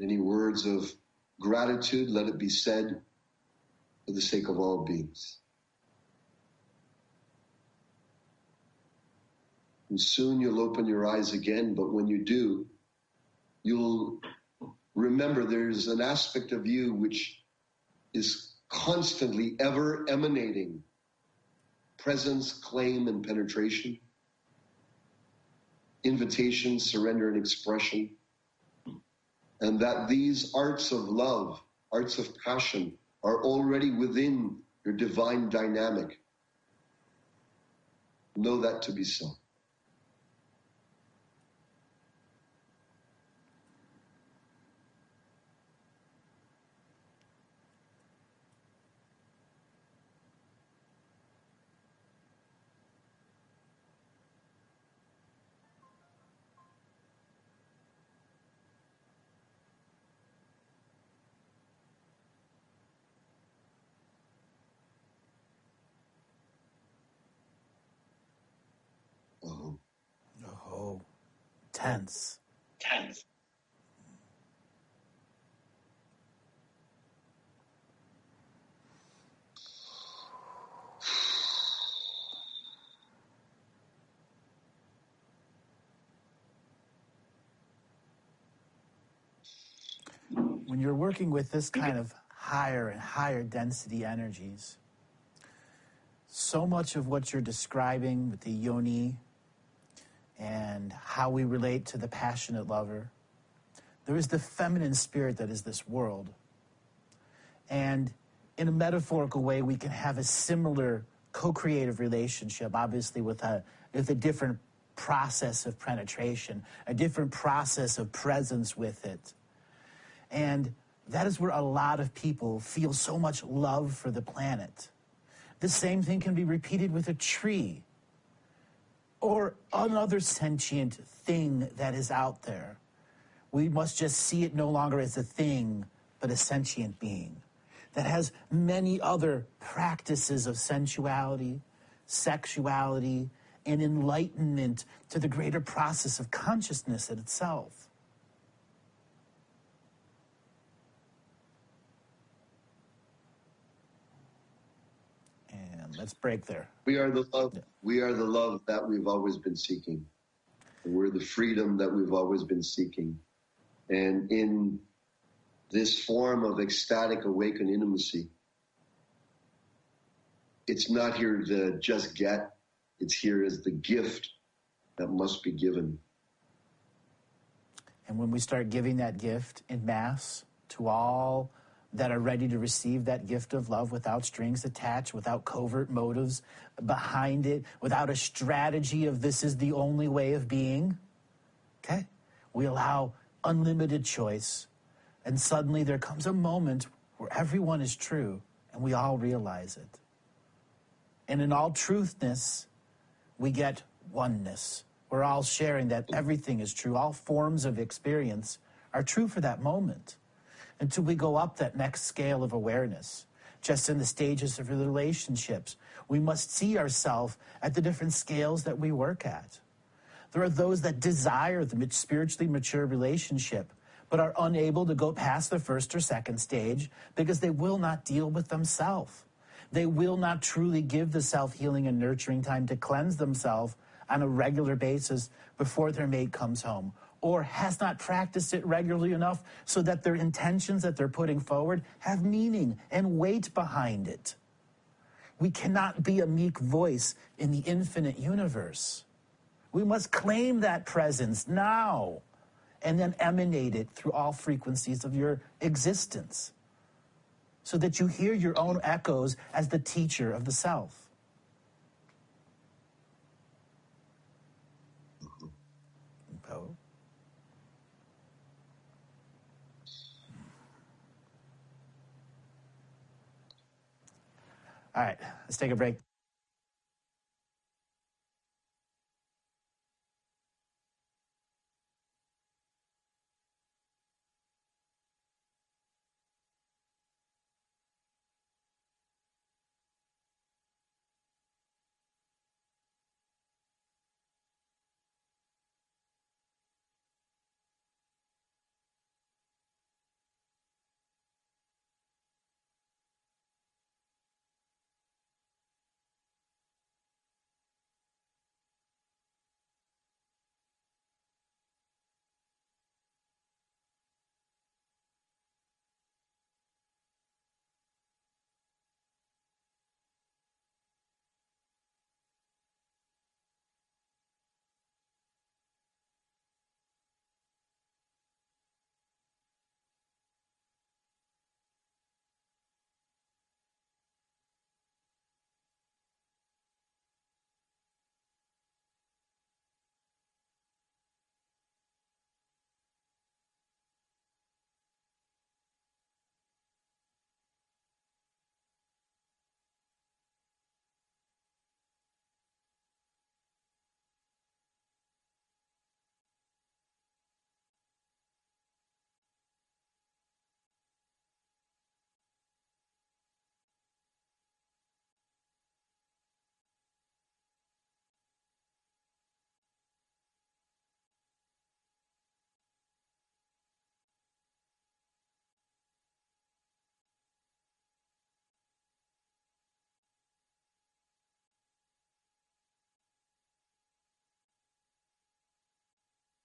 Any words of gratitude, let it be said for the sake of all beings. And soon you'll open your eyes again, but when you do, you'll remember there's an aspect of you which is constantly ever emanating presence, claim, and penetration, invitation, surrender, and expression. And that these arts of love, arts of passion, are already within your divine dynamic. Know that to be so. Oh, tense. When you're working with this kind of higher and higher density energies, so much of what you're describing with the yoni and how we relate to the passionate lover, there is the feminine spirit that is this world. And in a metaphorical way, we can have a similar co-creative relationship, obviously with a different process of penetration, a different process of presence with it. And that is where a lot of people feel so much love for the planet. The same thing can be repeated with a tree or another sentient thing that is out there. We must just see it no longer as a thing, but a sentient being that has many other practices of sensuality, sexuality, and enlightenment to the greater process of consciousness in itself. And let's break there. We are the love. Yeah. We are the love that we've always been seeking. And we're the freedom that we've always been seeking. And in this form of ecstatic awakened intimacy, it's not here to just get, it's here as the gift that must be given. And when we start giving that gift in mass to all that are ready to receive that gift of love without strings attached, without covert motives behind it, without a strategy of this is the only way of being, okay? We allow unlimited choice. And suddenly there comes a moment where everyone is true and we all realize it. And in all truthness, we get oneness. We're all sharing that everything is true. All forms of experience are true for that moment. Until we go up that next scale of awareness, just in the stages of relationships, we must see ourselves at the different scales that we work at. There are those that desire the spiritually mature relationship, but are unable to go past the first or second stage because they will not deal with themselves. They will not truly give the self-healing and nurturing time to cleanse themselves on a regular basis before their mate comes home, or has not practiced it regularly enough so that their intentions that they're putting forward have meaning and weight behind it. We cannot be a meek voice in the infinite universe. We must claim that presence now and then emanate it through all frequencies of your existence so that you hear your own echoes as the teacher of the self. Poe? All right, let's take a break.